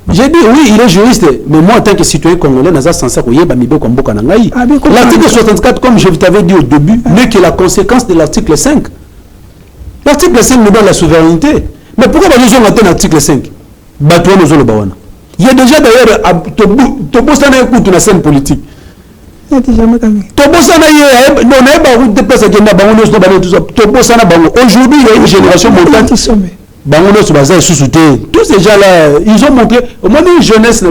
J'ai dit oui, il est juriste, mais moi en tant que citoyen congolais, je suis censé l'article 64, comme je t'avais dit au début, n'est que la conséquence de l'article 5. L'article 5 nous donne la souveraineté. Mais pourquoi nous avons atteint l'article 5? Il y a déjà d'ailleurs Tobosana écoute la scène politique. Aujourd'hui, il y a une génération montante. Tous ces gens-là, ils ont montré. Au moins, une jeunesse,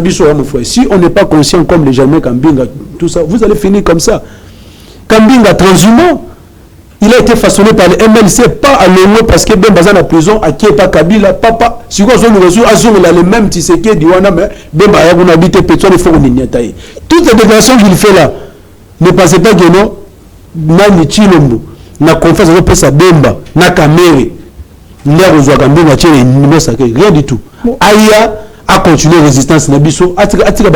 si on n'est pas conscient comme les Jamais Kambinga, tout ça, vous allez finir comme ça. Kambinga transhumant, il a été façonné par le MLC, pas à l'ONU parce que Ben Bazan en prison, à qui est pas Kabila, papa, si vous avez il a le même Tshisekedi Diwana, mais Ben Bazan a habité Pétion, il faut qu'on y aille. Toutes les déclarations qu'il fait là, ne pensez pas que non, Nani Chilombo, na confiance avec sa Bemba, na Kamere, rien du tout. Aïa a continué la résistance, a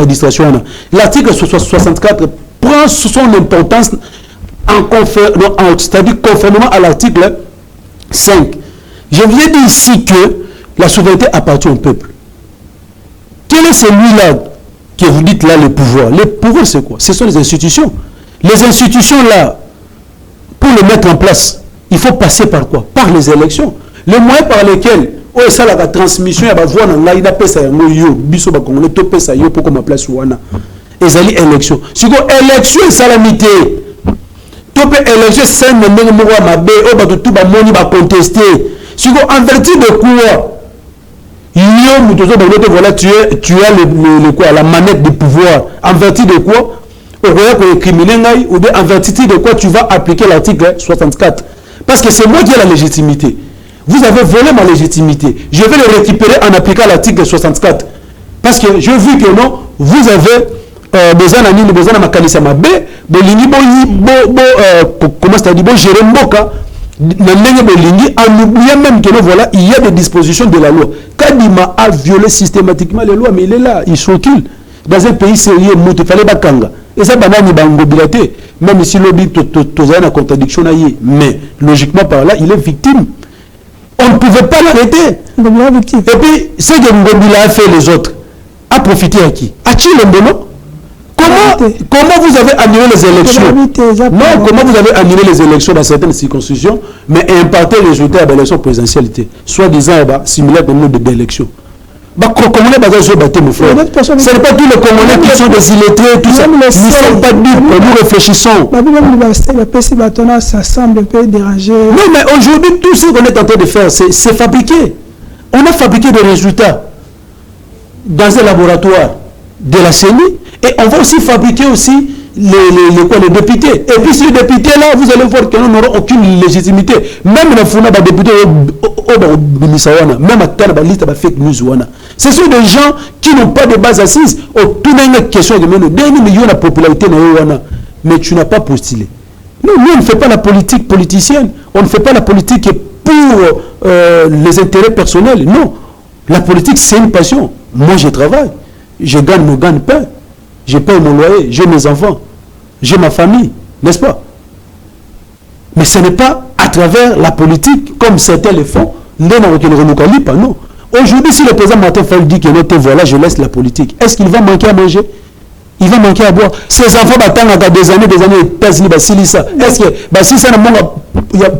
distraction. L'article 64 prend son importance c'est-à-dire conformément à l'article 5. Je vous ai dit ici que la souveraineté appartient au peuple. Quel est celui-là que vous dites là le pouvoir? Le pouvoir c'est quoi? Ce sont les institutions. Les institutions là, pour les mettre en place, il faut passer par quoi? Par les élections. Les moyens par lesquels ça la transmission il va voir dans il a pesa yo biso ba congolais to pesa yo pour comme place wana. Ezali élection. Si ko élection salamité tout peut élection c'est un ndenge moko mabe o ba tout ba moni ba contester. Si ko en vertu de quoi yo mutozo ba voilà tu as le quoi la manette du pouvoir en vertu de quoi au royaume pour écriminer ngai ou bien en vertu de quoi tu vas appliquer l'article 64 parce que c'est moi qui ai la légitimité. Vous avez volé ma légitimité. Je vais le récupérer en appliquant l'article 64. Parce que je vu que non, vous avez besoin de ma kanisa mabe, comment ça dit, gérer Mboka, en oubliant même que non, voilà, il y a des dispositions de la loi. Kadima a violé systématiquement les lois, mais il est là, il s'occupe. Dans un pays sérieux, il fallait bakanga. Et ça, même si l'objet est en contradiction, mais logiquement par là, il est victime. On ne pouvait pas l'arrêter. Et puis, ce que Ngobila a fait les autres, a profité à qui? À qui Lombono? Comment vous avez annulé les élections? Non, comment vous avez annulé les élections dans certaines circonscriptions, mais imparté les résultats de l'élection présidentielle, soi-disant similaire au nombre d'élections? Ce n'est pas tous les Congolais qui sont des illettrés, tout ça. Nous ne sommes pas dupes, nous réfléchissons. Ça semble un peu dérangé. Non, mais aujourd'hui, tout ce qu'on est en train de faire, c'est fabriquer. On a fabriqué des résultats dans un laboratoire de la CENI et on va aussi fabriquer aussi les députés. Et puis ces députés-là, vous allez voir qu'ils n'auront aucune légitimité. Même les Founa, les députés, même à la liste de fake news. Ce sont des gens qui n'ont pas de base assise. Tout le monde question de millions de popularité, mais tu n'as pas postulé. Nous, on ne fait pas la politique politicienne. On ne fait pas la politique pour les intérêts personnels. Non. La politique, c'est une passion. Moi, je travaille. Je gagne mon gagne-pain. je paye mon loyer, j'ai mes enfants, j'ai ma famille, n'est-ce pas? Mais ce n'est pas à travers la politique, comme certains le font, non. Aujourd'hui, si le président Martin Fayulu dit que non, voilà, je laisse la politique, est-ce qu'il va manquer à manger? Il va manquer à boire. Ses enfants attendent des années, ça. Est-ce que si c'est un monde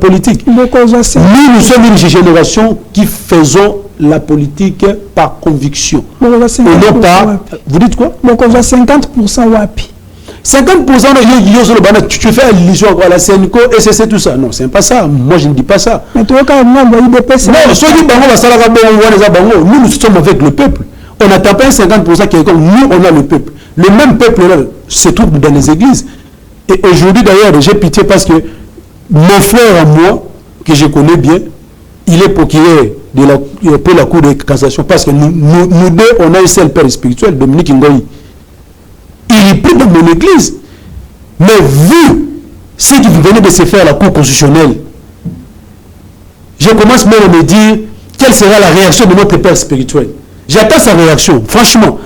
politique? Nous sommes une génération qui faisons la politique par conviction. Et non pas. Vous dites quoi? Donc on va 50% wapi. 50% tu fais allusion à la CNCO et c'est tout ça. Non, c'est pas ça. Moi, je ne dis pas ça. Mais tu vois quand même envoyé des PC. Non, nous sommes avec le peuple. On n'attend pas 50% qui est comme nous, on a le peuple. Le même peuple là se trouve dans les églises. Et aujourd'hui, d'ailleurs, j'ai pitié parce que mon frère à moi, que je connais bien, il est procureur pour la Cour de cassation parce que nous deux, on a un seul père spirituel, Dominique Ngoï. Il est plus dans mon église. Mais vu ce qui venait de se faire à la Cour constitutionnelle, je commence même à me dire quelle sera la réaction de notre père spirituel. J'attends sa réaction, franchement.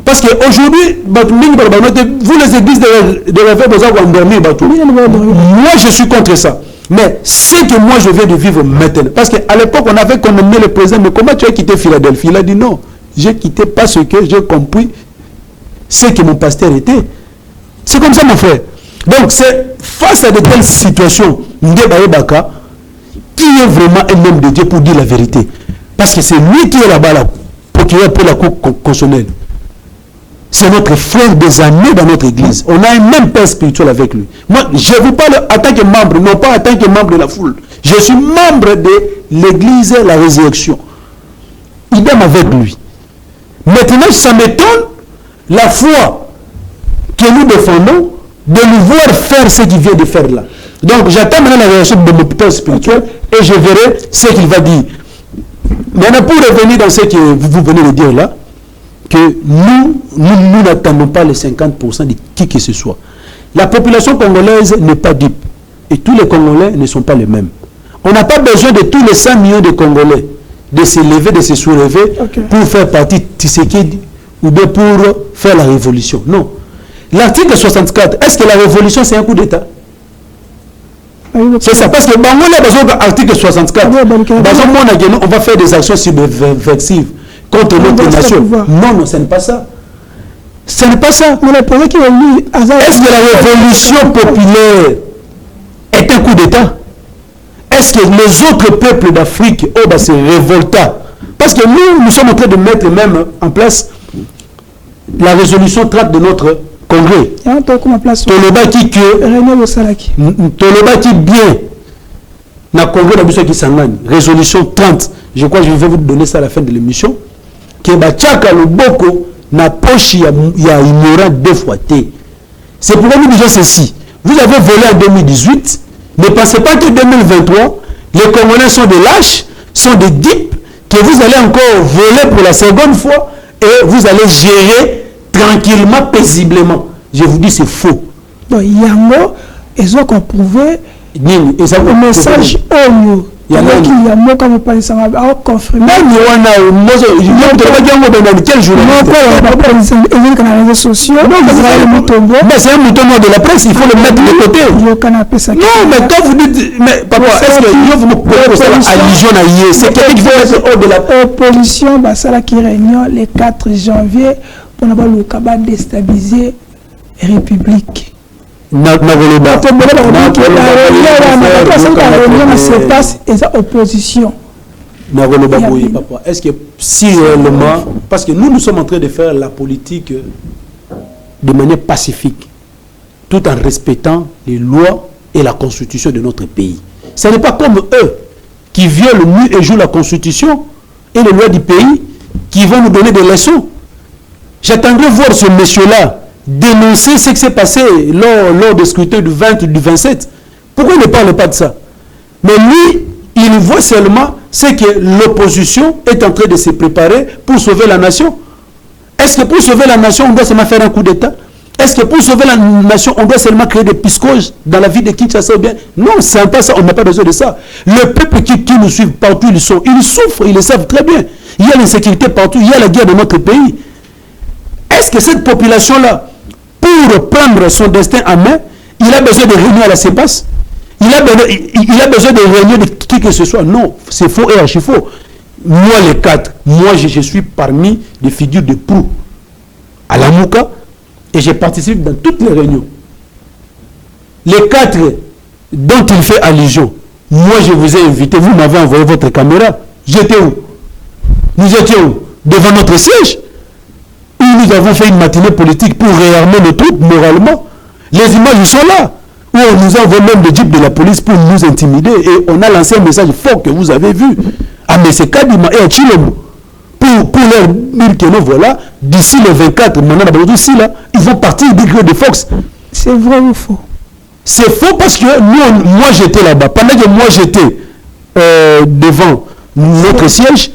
Parce qu'aujourd'hui, vous les églises de réveil, vous avez endormi. Moi, je suis contre ça. Mais ce que moi, je viens de vivre maintenant. Parce qu'à l'époque, on avait condamné le président. Mais comment tu as quitté Philadelphie? Il a dit non. J'ai quitté parce que j'ai compris ce que mon pasteur était. C'est comme ça, mon frère. Donc, c'est face à de telles situations, Ndeba Baka, qui est vraiment un homme de Dieu pour dire la vérité. Parce que c'est lui qui est là-bas, là, procureur pour la Cour constitutionnelle. C'est notre frère des années dans notre église. On a un même père spirituel avec lui. Moi, je vous parle en tant que membre, non pas en tant que membre de la foule. Je suis membre de l'église La Résurrection. Idem avec lui. Maintenant, ça m'étonne la foi que nous défendons de nous voir faire ce qu'il vient de faire là. Donc, j'attends maintenant la réaction de mon père spirituel et je verrai ce qu'il va dire. Maintenant, pour revenir dans ce que vous venez de dire là, que nous n'attendons pas les 50% de qui que ce soit. La population congolaise n'est pas dupe. Et tous les Congolais ne sont pas les mêmes. On n'a pas besoin de tous les 5 millions de Congolais de se lever, de se soulever pour faire partie de Tshisekedi ou bien pour faire la révolution. Non. L'article 64, est-ce que la révolution c'est un coup d'État? C'est ça, parce que l'article 64, on va faire des actions subversives contre notre nation. Non, ce n'est pas ça. Ce n'est pas ça. Est-ce que la révolution populaire est un coup d'État? Est-ce que les autres peuples d'Afrique se révoltent? Parce que nous sommes en train de mettre même en place la résolution 30 de notre congrès. Tolobaki bien. Na congrès d'Abisso qui s'engage. Résolution 30. Je crois que je vais vous donner ça à la fin de l'émission. Que Bachaka le Boko na poche ya ignorant 2 fois T. C'est pourquoi nous disons ceci. Vous avez volé en 2018. Ne pensez pas que 2023, les Congolais sont des lâches, sont des dupes, que vous allez encore voler pour la seconde fois et vous allez gérer tranquillement, paisiblement. Je vous dis, c'est faux. Donc, Yango, ils ont comprouvé le message au il y a un mot comme vous parlez, ça va confirmer. Mais c'est un mouton de la presse, il faut le mettre de côté. Non, mais quand vous dites, mais papa, est-ce que vous me posez allusion à hier? C'est quelqu'un qui veut être hors de la opposition, ça qui réunion le 4 janvier pour avoir le cabas déstabiliser la République. Opposition. Est-ce que si réellement, parce que nous sommes en train de faire la politique de manière pacifique, tout en respectant les lois et la constitution de notre pays. Ce n'est pas comme eux qui violent nuit et jour la constitution et les lois du pays qui vont nous donner des leçons. J'attendrai voir ce monsieur-là dénoncer ce qui s'est passé lors des scrutins du 20 ou du 27. Pourquoi il ne parle pas de ça? Mais lui, il voit seulement ce que l'opposition est en train de se préparer pour sauver la nation. Est-ce que pour sauver la nation, on doit seulement faire un coup d'État? Est-ce que pour sauver la nation, on doit seulement créer des piscoses dans la vie de Kinshasa ou bien? Non, c'est pas ça, on n'a pas besoin de ça. Le peuple qui nous suit partout, ils souffrent, ils le savent très bien. Il y a l'insécurité partout, il y a la guerre dans notre pays. Est-ce que cette population-là, pour prendre son destin en main, il a besoin de réunion à la CEPAS? Il a besoin de réunion de qui que ce soit? Non, c'est faux et archi faux. Moi, les 4, moi, je suis parmi les figures de proue à la Mouka et je participe dans toutes les réunions. Les 4 dont il fait allusion, moi, je vous ai invité, vous m'avez envoyé votre caméra. J'étais où? Nous étions où? Devant notre siège. Où nous avons fait une matinée politique pour réarmer nos troupes moralement. Les images sont là. Où on nous envoie même des jeeps de la police pour nous intimider. Et on a lancé un message fort que vous avez vu. À M. Kadima et à Chilombo. Pour leur dire que nous voilà, d'ici le 24, ils vont partir du Gré de Fox. C'est vrai ou faux? C'est faux parce que moi j'étais là-bas. Pendant que moi j'étais devant notre siège,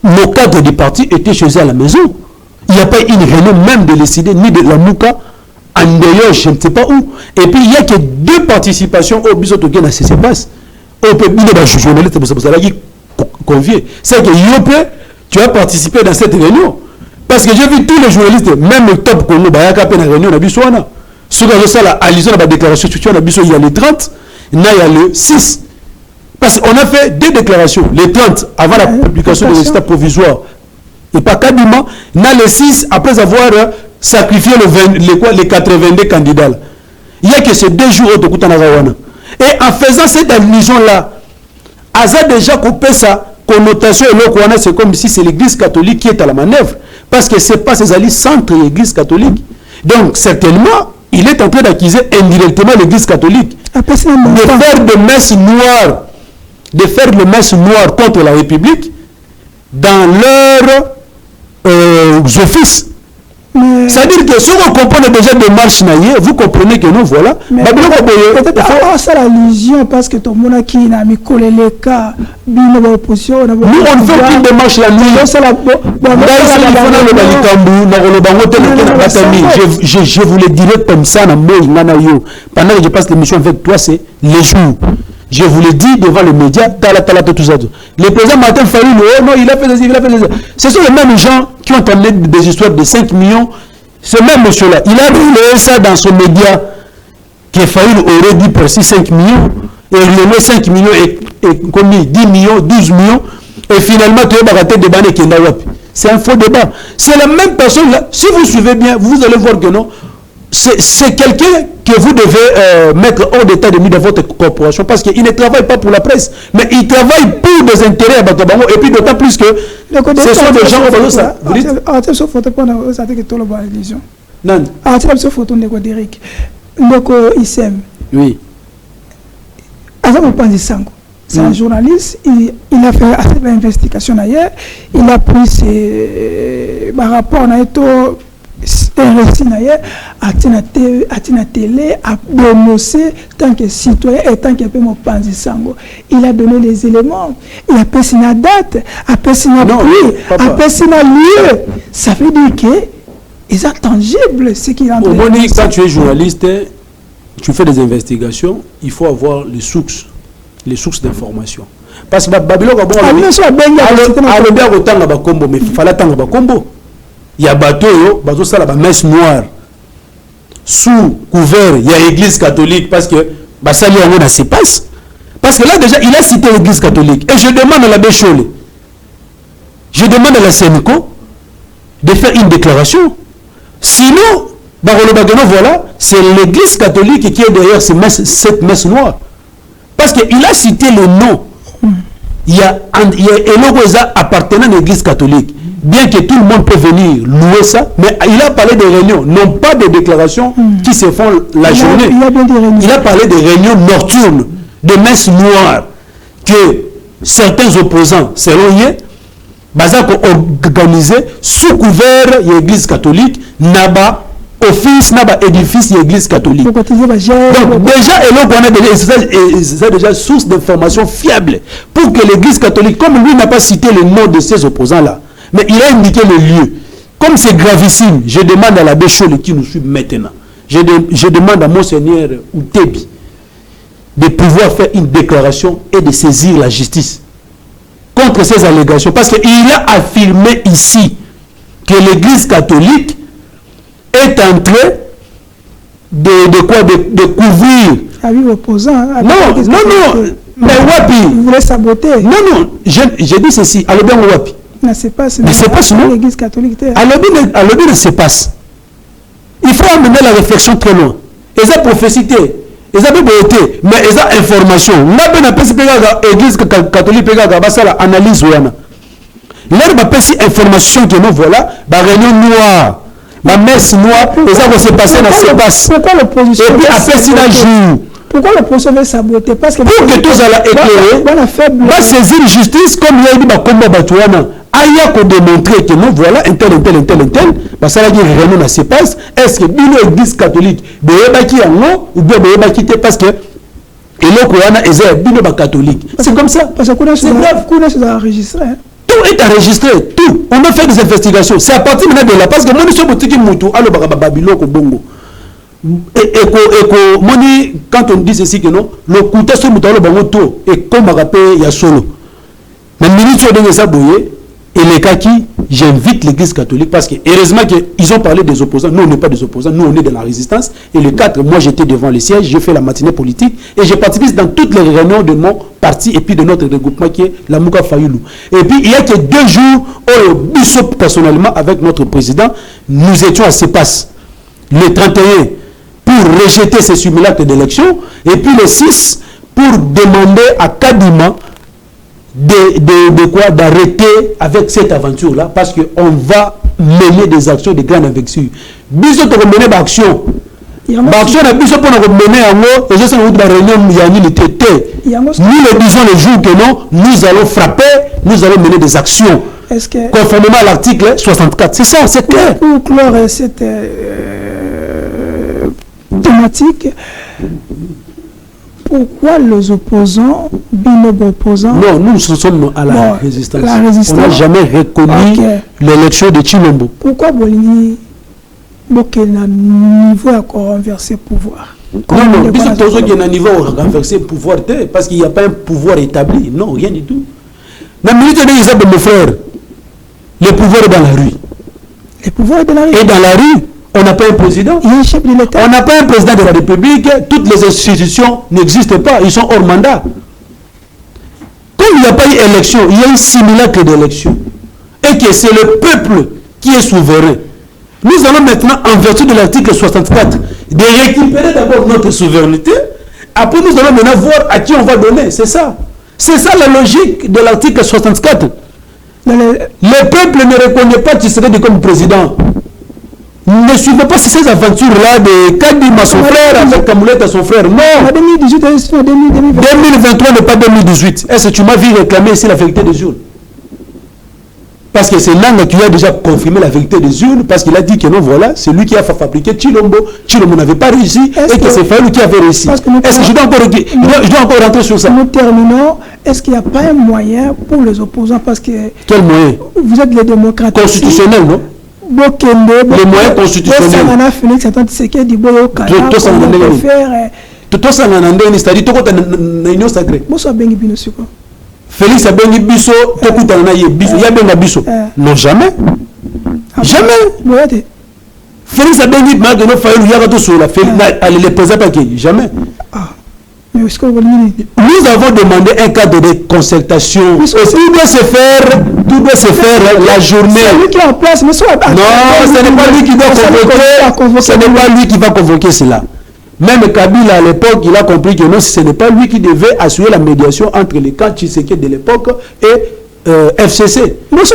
nos cadres du parti étaient chez eux à la maison. Il n'y a pas une réunion même de l'ECD ni de la Mouka en dehors, je ne sais pas où. Et puis il n'y a que 2 participations au biseau de Guéna, c'est passe. Au peu de journaliste, c'est pour ça qui convié. C'est que Yopé, tu as participé dans cette réunion. Parce que j'ai vu tous les journalistes, même le top Congo, il y a une réunion, il y a une ce que ça, la allusion à la déclaration, il y a le 30, il y a le 6. Parce qu'on a fait 2 déclarations. Le 30, avant la publication de l'état provisoire. Et pas quasiment, il y a le 6, après avoir sacrifié les 82 candidats. Il n'y a que ces 2 jours de Koutanazawana. Et en faisant cette allusion-là, Aza déjà coupé sa connotation, et c'est comme si c'est l'église catholique qui est à la manœuvre. Parce que ce n'est pas ses alliés centre l'église catholique. Donc, certainement, il est en train d'accuser indirectement l'église catholique de faire des messes noires contre la République dans leurs offices. C'est-à-dire que si vous comprenez déjà des marches naïves, vous comprenez que nous, voilà. Peut-être ça l'allusion parce que ton monde qui n'a mis collé les cas, nous on ne fait aucune démarche la nuit. Je vous le dirai comme ça, pendant que je passe l'émission avec toi, c'est les jours. Je vous le dis devant les médias, tout ça. Le président Martin Fayulu, oh non, il a fait des il a fait des. Ce sont les mêmes gens qui ont entendu des histoires de 5 millions. Ce même monsieur-là, il a relayé ça dans son média, que Fayulu aurait dit précis 5 millions, et il met 5 millions et combien 10 millions, 12 millions, et finalement, tu as raté des bannes qui c'est un faux débat. C'est la même personne-là. Si vous suivez bien, vous allez voir que non. C'est quelqu'un que vous devez mettre hors d'état de mise dans votre corporation parce qu'il ne travaille pas pour la presse, mais il travaille pour des intérêts à Batabango et puis d'autant plus que ce sont des gens comme ça. Vous dites oui. C'est un journaliste, il a fait assez d'investigation ailleurs, il a pris ses rapports, un récit d'ailleurs, à la télé, à dénoncer tant que citoyen et tant que Panzi-Sango. Il a donné les éléments, il a passé la date, a passé la prix, a passé la lieu. Ça veut dire que c'est tangible ce qu'il a en train de dire. Quand tu es journaliste, tu fais des investigations, il faut avoir les sources d'information. Parce que Babylone a mais il fallait attendre Bakombo. Il y a bateau ça la messe noire sous couvert il y a l'église catholique parce que ça lui se passe parce que là déjà il a cité l'église catholique et je demande à l'abbé Cholé, je demande à la Sénico de faire une déclaration, sinon voilà c'est l'église catholique qui est derrière cette messe noire parce qu'il a cité le nom. Il y a Elogoza appartenant à l'église catholique. Bien que tout le monde peut venir louer ça, mais il a parlé de réunions, non pas de déclarations qui se font la journée. Il a parlé de réunions nocturnes, de messes noires, que certains opposants, selon eux, organisé sous couvert de l'église catholique, n'a office, n'a édifice de l'église catholique. Donc déjà, c'est déjà source d'informations fiables pour que l'église catholique, comme lui n'a pas cité le nom de ces opposants-là, mais il a indiqué le lieu. Comme c'est gravissime, je demande à l'abbé Cholé qui nous suit maintenant, je demande à Monseigneur Outebi de pouvoir faire une déclaration et de saisir la justice contre ces allégations. Parce qu'il a affirmé ici que l'Église catholique est en train de couvrir. Ah oui, opposant. Non, mais Wapi. Vous voulez saboter. Non, j'ai dit ceci. Alors bien Wapi. Mais c'est pas l'Église catholique. Alors bien se passe. Il faut amener la réflexion très loin. Et ça prophétie, et ça peut beauté, mais et ça information. Là, ben l'Église catholique la analyse ouana. Là, ben information que nous voilà, la réunion noire, la messe noire, et ça va se passer dans ce passe. Pourquoi l'opposition? Et puis après c'est un jour. Pourquoi l'opposition veut saboter? Parce que pour que tous allons éclairer, va saisir justice comme il y a dit combat batouana. Aya qu'on démontrer que nous voilà un tel, parce que là il y a réunion dans ce passe. Est-ce que l'Église catholique béébaki en ou bien béébaki parce que et l'Okoana est bino catholique. C'est comme ça. Parce que c'est grave. Qu'on a enregistré. Tout est enregistré, tout. On a fait des investigations. C'est à partir maintenant de là parce que moi nous sommes boutique Moutou, allo Babylone au Bongo. Quand on dit ceci que non, le couteau sur Moutou allo Bango et comme rappelé il y a solo. Mais ministre de Sabouye et les cas qui j'invite l'Église catholique parce que heureusement qu'ils ont parlé des opposants. Nous on n'est pas des opposants, nous on est dans la résistance. Et le 4, moi j'étais devant le siège, j'ai fait la matinée politique et j'ai participé dans toutes les réunions de mon parti et puis de notre regroupement qui est la Mouka Fayoulou. Et puis il y a que 2 jours où Bissot personnellement avec notre président, nous étions à CEPAS le 31 pour rejeter ces simulacres d'élection et puis le 6 pour demander à Kadima d'arrêter avec cette aventure là parce que on va mener des actions de grande envergure. Biso to mener d'action. L'action na biso pour mener en haut et je sais que la réunion yani l'été. Nous le disons le jour que non, nous allons frapper, nous allons mener des actions. Est-ce que conformément à l'article 64, c'est ça, c'est clair. Pour clore cette thématique, pourquoi les opposants, binobo opposants? Non, nous sommes à la résistance. On n'a jamais reconnu l'élection de Chilombo. Pourquoi Bolini a niveau à renverser le pouvoir? Non, puisque tous ceux qui ont un niveau à renverser le pouvoir, parce qu'il n'y a pas un pouvoir établi. Non, rien du tout. La minute de l'exemple de mon frère, le pouvoir est dans la rue. Le pouvoir est dans la rue. Et dans la rue, on n'a pas un président. Il y a un chef de l'État. On n'a pas un président de la République. Toutes les institutions n'existent pas. Ils sont hors mandat. Comme il n'y a pas eu élection, il y a un simulacre d'élection. Et que c'est le peuple qui est souverain. Nous allons maintenant, en vertu de l'article 64, de récupérer d'abord notre souveraineté. Après, nous allons maintenant voir à qui on va donner. C'est ça. C'est ça la logique de l'article 64. Le peuple ne reconnaît pas Tshisekedi comme président. Ne suivez pas ces aventures-là de Kadima, son frère, avec Kamouleta, son frère. Non. 2023 n'est pas 2018. Est-ce que tu m'as vu réclamer ici la vérité des urnes? Parce que c'est Nanga qui a déjà confirmé la vérité des urnes, parce qu'il a dit que non, voilà, c'est lui qui a fabriqué Chilombo. Chilombo n'avait pas réussi et que c'est Fayou qui avait réussi. Est-ce que je dois encore rentrer sur ça? Nous terminons. Est-ce qu'il n'y a pas un moyen pour les opposants? Parce que. Quel moyen? Vous êtes les démocrates. Constitutionnel, non? Les moyens constitutionnels. Félix a béni biso, non, jamais. Jamais. Félix a béni Magno Fayou, le président jamais. Nous avons demandé un cadre de concertation. Tout doit se faire la journée. C'est lui qui est en place. Non, ce n'est pas lui qui doit convoquer. Ce n'est pas lui qui va convoquer cela. Même Kabila à l'époque, il a compris que non, ce n'est pas lui qui devait assurer la médiation entre les camps Tshisekedi de l'époque et FCC. Il faut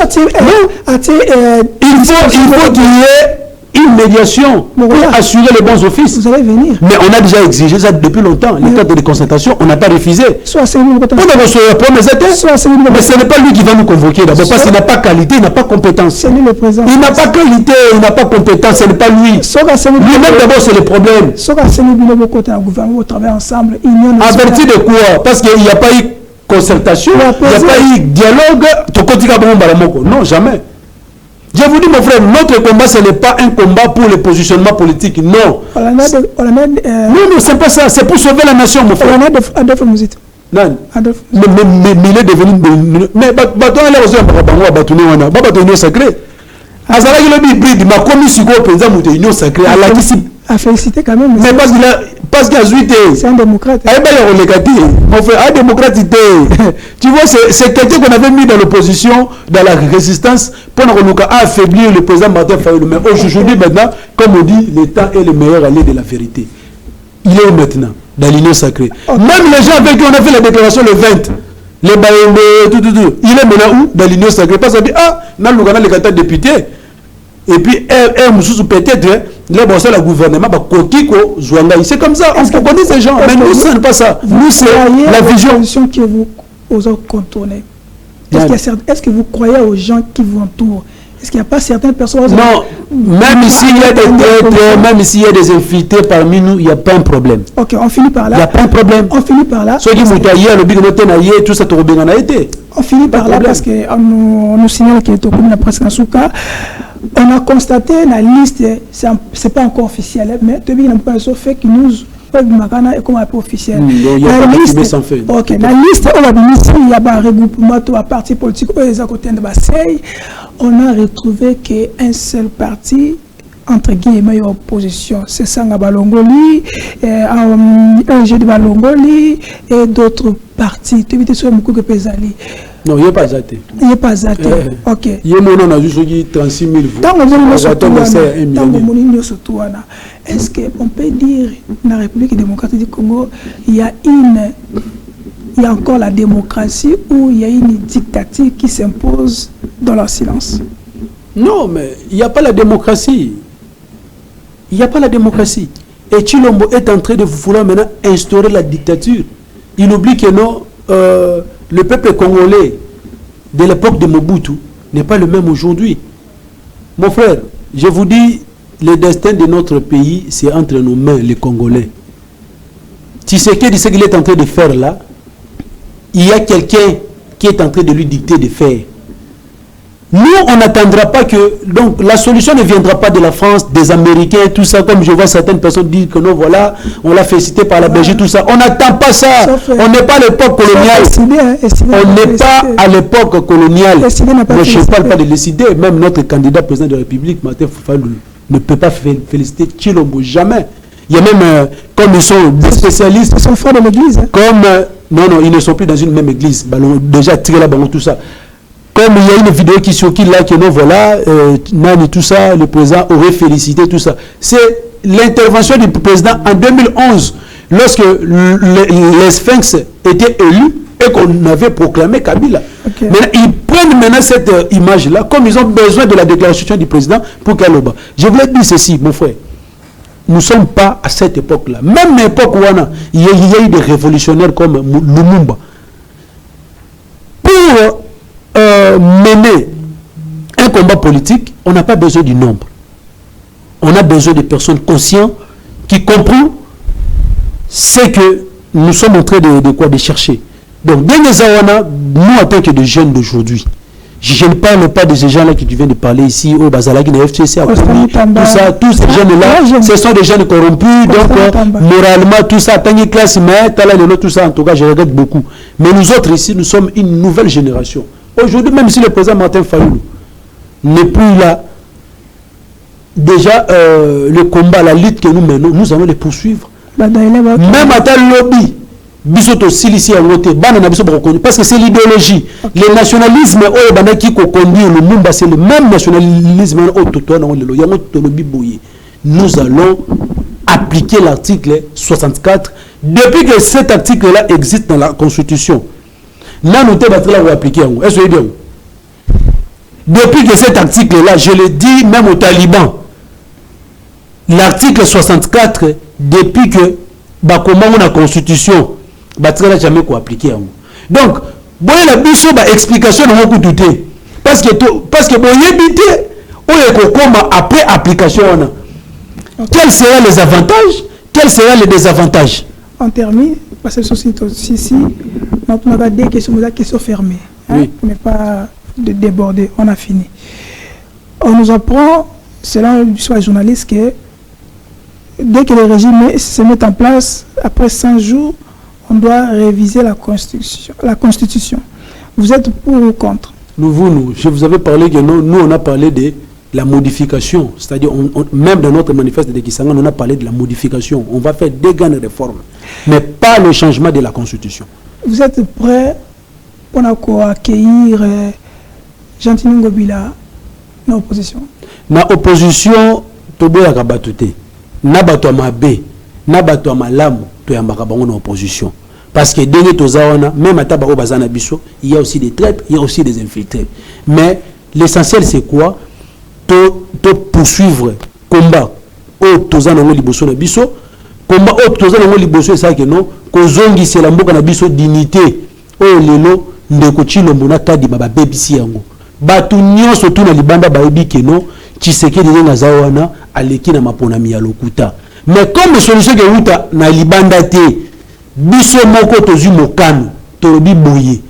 qu'il y ait une médiation pour assurer les bons offices. Vous allez venir. Mais on a déjà exigé ça depuis longtemps. Les cadres de concertation, on n'a pas refusé. Mais ce n'est pas lui qui va nous convoquer d'abord parce qu'il n'a pas qualité, il n'a pas compétence. C'est lui le président. Il n'a pas qualité, il n'a pas compétence, ce n'est pas lui. Lui-même d'abord, c'est le problème. Averti de quoi? Parce qu'il n'y a pas eu concertation, il n'y a pas eu dialogue. Non, jamais. Je vous dis mon frère, notre combat ce n'est pas un combat pour le positionnement politique, non. Non, c'est pas ça, c'est pour sauver la nation mon frère. Non. Mais il est devenu... Mais on a aussi un sacré. Azala qui le hybride, ma commission président de l'Union sacrée, à la discipline. A félicité quand même. Mais parce qu'il a joué. C'est un démocrate. Mon frère, un démocrate, tu vois, c'est quelqu'un qu'on avait mis dans l'opposition, dans la résistance, pour affaiblir le président Martin Fayulu. Mais aujourd'hui, maintenant, comme on dit, l'État est le meilleur allié de la vérité. Il est maintenant dans l'Union sacrée. Okay. Même les gens avec qui on a fait la déclaration le 20, les Baïmbé, tout. Il est maintenant où? Dans l'Union sacrée. Parce qu'on dit, ah, dans le Ghana, les 4 députés. Et puis, peut-être, là, bon, ça, le gouvernement, c'est comme ça, on connaît ces gens, mais nous, ce n'est pas ça. Nous, c'est la vision que vous contournez. Est-ce que vous croyez aux gens qui vous entourent? Est-ce qu'il n'y a pas certaines personnes... Non, même s'il y a des traîtres, même s'il y a des infiltrés parmi nous, il n'y a pas un problème. Ok, on finit par là. Il n'y a pas un problème. On finit par là. Ceux qui m'ont taillé, le big noté, tout ça, tout bien a été. On finit par là parce qu'on nous signale qu'il est au commune de Presque Souka. On a constaté la liste, c'est pas encore officiel, mais depuis qu'on a pas fake news, et comme un peu officiel. La liste, ok, la liste, on va dire ici, il y a un regroupement, un parti politique, on a retrouvé qu'un seul parti, entre guillemets, opposition. C'est Sanga Balongoli, LG de Balongoli et d'autres partis. Tu veux sur beaucoup de Pesali. Non, il n'est pas zaté. Il n'est pas zaté. Ok. Il y a mon a juste 36 000 voix. Est-ce qu'on peut dire dans la République démocratique du Congo, il y a encore la démocratie ou il y a une dictature qui s'impose dans leur silence? Non, mais il n'y a pas la démocratie. Il n'y a pas la démocratie. Et Tshilombo est en train de vouloir maintenant instaurer la dictature. Il oublie que non, le peuple congolais de l'époque de Mobutu n'est pas le même aujourd'hui. Mon frère, je vous dis, le destin de notre pays, c'est entre nos mains, les Congolais. Tshisekedi, ce qu'il est en train de faire là, il y a quelqu'un qui est en train de lui dicter de faire. Nous, on n'attendra pas que... Donc, la solution ne viendra pas de la France, des Américains, tout ça, comme je vois certaines personnes dire que non, voilà, on l'a félicité par la Belgique, tout ça. On n'attend pas ça. On n'est pas à l'époque coloniale. On n'est pas à l'époque coloniale. Moi, je ne parle pas de décider. Même notre candidat président de la République, Martin Fayulu, ne peut pas féliciter Tshilombo, jamais. Il y a même, comme ils sont des spécialistes... Ils sont frères de l'église. Comme... non, ils ne sont plus dans une même église. Déjà, tiré là-bas, tout ça. Comme il y a une vidéo qui circule là, que non, voilà, Nani, tout ça, le président aurait félicité, tout ça. C'est l'intervention du président en 2011, lorsque les Sphinx étaient élus et qu'on avait proclamé Kabila. Okay. Mais ils prennent maintenant cette image-là, comme ils ont besoin de la déclaration du président pour qu'elle bas. Je voulais dire ceci, mon frère. Nous ne sommes pas à cette époque-là. Même l'époque où il y a eu des révolutionnaires comme Lumumba. Pour mener un combat politique, on n'a pas besoin du nombre. On a besoin de personnes conscientes qui comprennent ce que nous sommes en train de chercher. Donc, nous, en tant que des jeunes d'aujourd'hui, je ne parle pas de ces gens-là qui viennent de parler ici, au Bazalaki, au FCC, à Koumi, tout ça, tous ces jeunes-là, ce sont des jeunes corrompus, donc moralement, tout ça, tant que classe, mais tout ça, en tout cas, je regrette beaucoup. Mais nous autres ici, nous sommes une nouvelle génération. Aujourd'hui, même si le président Martin Fayulu n'est plus là, déjà, le combat, la lutte que nous menons, nous allons les poursuivre. Même à tel lobby, parce que c'est l'idéologie. Le nationalisme qui conduit le monde, c'est le même nationalisme. Nous allons appliquer l'article 64 depuis que cet article-là existe dans la Constitution. Là, nous devons appliquer. Est-ce que vous depuis que cet article-là, je le dis même aux talibans, l'article 64, depuis que comment on a la Constitution, n'a jamais appliqué. Donc, bon, la biso explication de douter. Parce que bon, après application, quels seront les avantages, quels seront les désavantages? On termine, parce que ceci, on a des questions fermées. Hein, oui. On n'est pas de déborder, on a fini. On nous apprend, selon les journalistes, que dès que le régime se met en place, après 100 jours, on doit réviser la Constitution. Vous êtes pour ou contre? Je vous avais parlé que non, nous on a parlé de la modification, c'est-à-dire même dans notre manifeste de Kisanga, on a parlé de la modification. On va faire des grandes réformes, mais pas le changement de la Constitution. Vous êtes prêt pour accueillir Jean-Tini Ngobila dans l'opposition? Dans l'opposition, Toboya Kabatute, Nabato Mabe, Nabato Malamu, Toyambaka Bango dans l'opposition. Parce que dès que même à Tabaro Bazana Bisso, il y a aussi des traîtres, il y a aussi des infiltrés. Mais l'essentiel, c'est quoi? De poursuivre combat au Tozana Liboso na Bisso, combat au Tozana Liboso, et ça que non, Kozongi c'est la mboka na Bisso dignité, au lelo, ndeko chilombo na kadi baba bebisi yango. Batu nyonso tu na libanda baebi ke non, Tshisekedi na zawana aleki na maponami ya lokuta. Mais comme solution ke uta na libanda te, biso moko tozu mokano, tolobi boye.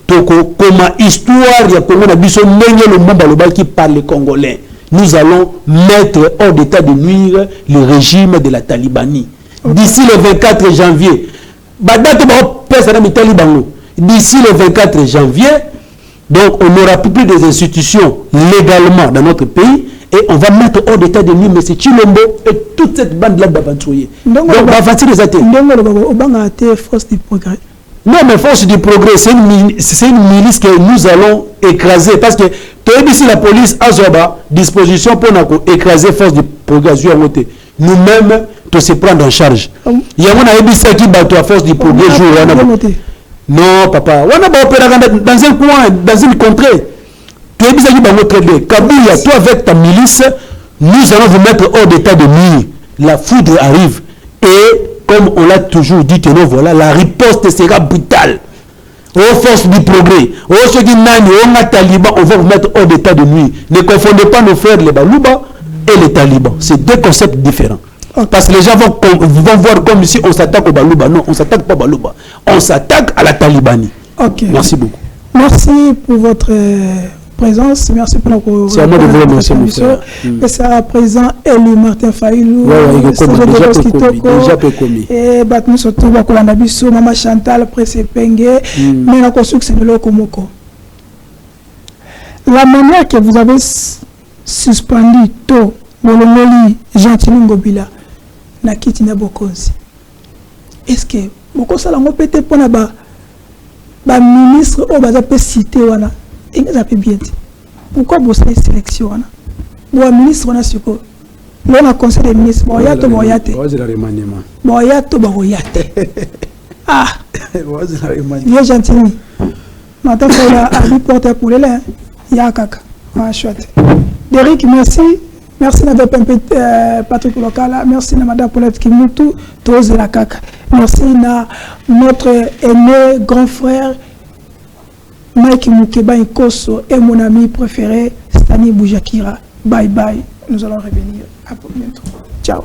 Toko comme histoire ya Congo na biso ndenge le mbomba lobaki par les Congolais. Nous allons mettre hors d'état de nuire le régime de la Talibanie. D'ici le 24 janvier, d'ici le 24 janvier, donc on n'aura plus des institutions légalement dans notre pays et on va mettre hors d'état de nuire M. Chilombo et toute cette bande-là d'aventuriers. Donc on va faire des athées. Force du progrès. Non, mais force du progrès, c'est une milice que nous allons écraser. Parce que ici la police a disposition pour écraser force du progrès. Nous-mêmes, de se prendre en charge. Il y a un qui bat à force du progrès. Non, papa. On a dans un coin, dans une contrée. Tu es très bien. Kabouya, toi avec ta milice, nous allons vous mettre hors d'état de nuire. La foudre arrive. Et comme on l'a toujours dit que non, voilà, la riposte sera brutale. Aux forces du progrès, aux ceux qui n'ont pas talibans, on va vous mettre hors d'état de nuit. Ne confondez pas nos frères les Balouba et les talibans. C'est deux concepts différents. Okay. Parce que les gens vont voir comme si on s'attaque au Balouba. Non, on ne s'attaque pas au Balouba. On s'attaque à la Talibanie. Okay. Merci beaucoup. Merci pour votre présence. Merci pour notre. C'est à moi de vous remercier, mon frère. Et c'est à présent Eli Martin Failou. Déjà peu commis. Et nous surtout Bakolanabiso, Maman Chantal, Pressé Pengue, mais la construction de l'Okomoko. La manière que vous avez suspendu To, Molomoli, Jean-Tini Ngobila, na Kitina Bokonzi. Est-ce que beaucoup ça l'a pété pour la ministre au bas peut citer wana et nous a bien dit pourquoi bosser sélection wana bon ministre on a sur quoi on a conseil des ministres boyato ah bien gentil maintenant il a porter pour les ya kaka ah chouette Derrick merci à Patrick Lokala, merci à Madame Paulette Kimutu, tous la kaka. Merci à notre aîné grand frère Mike Mukeba Nkoso et mon ami préféré Stani Boujakira. Bye bye, nous allons revenir à bientôt. Ciao.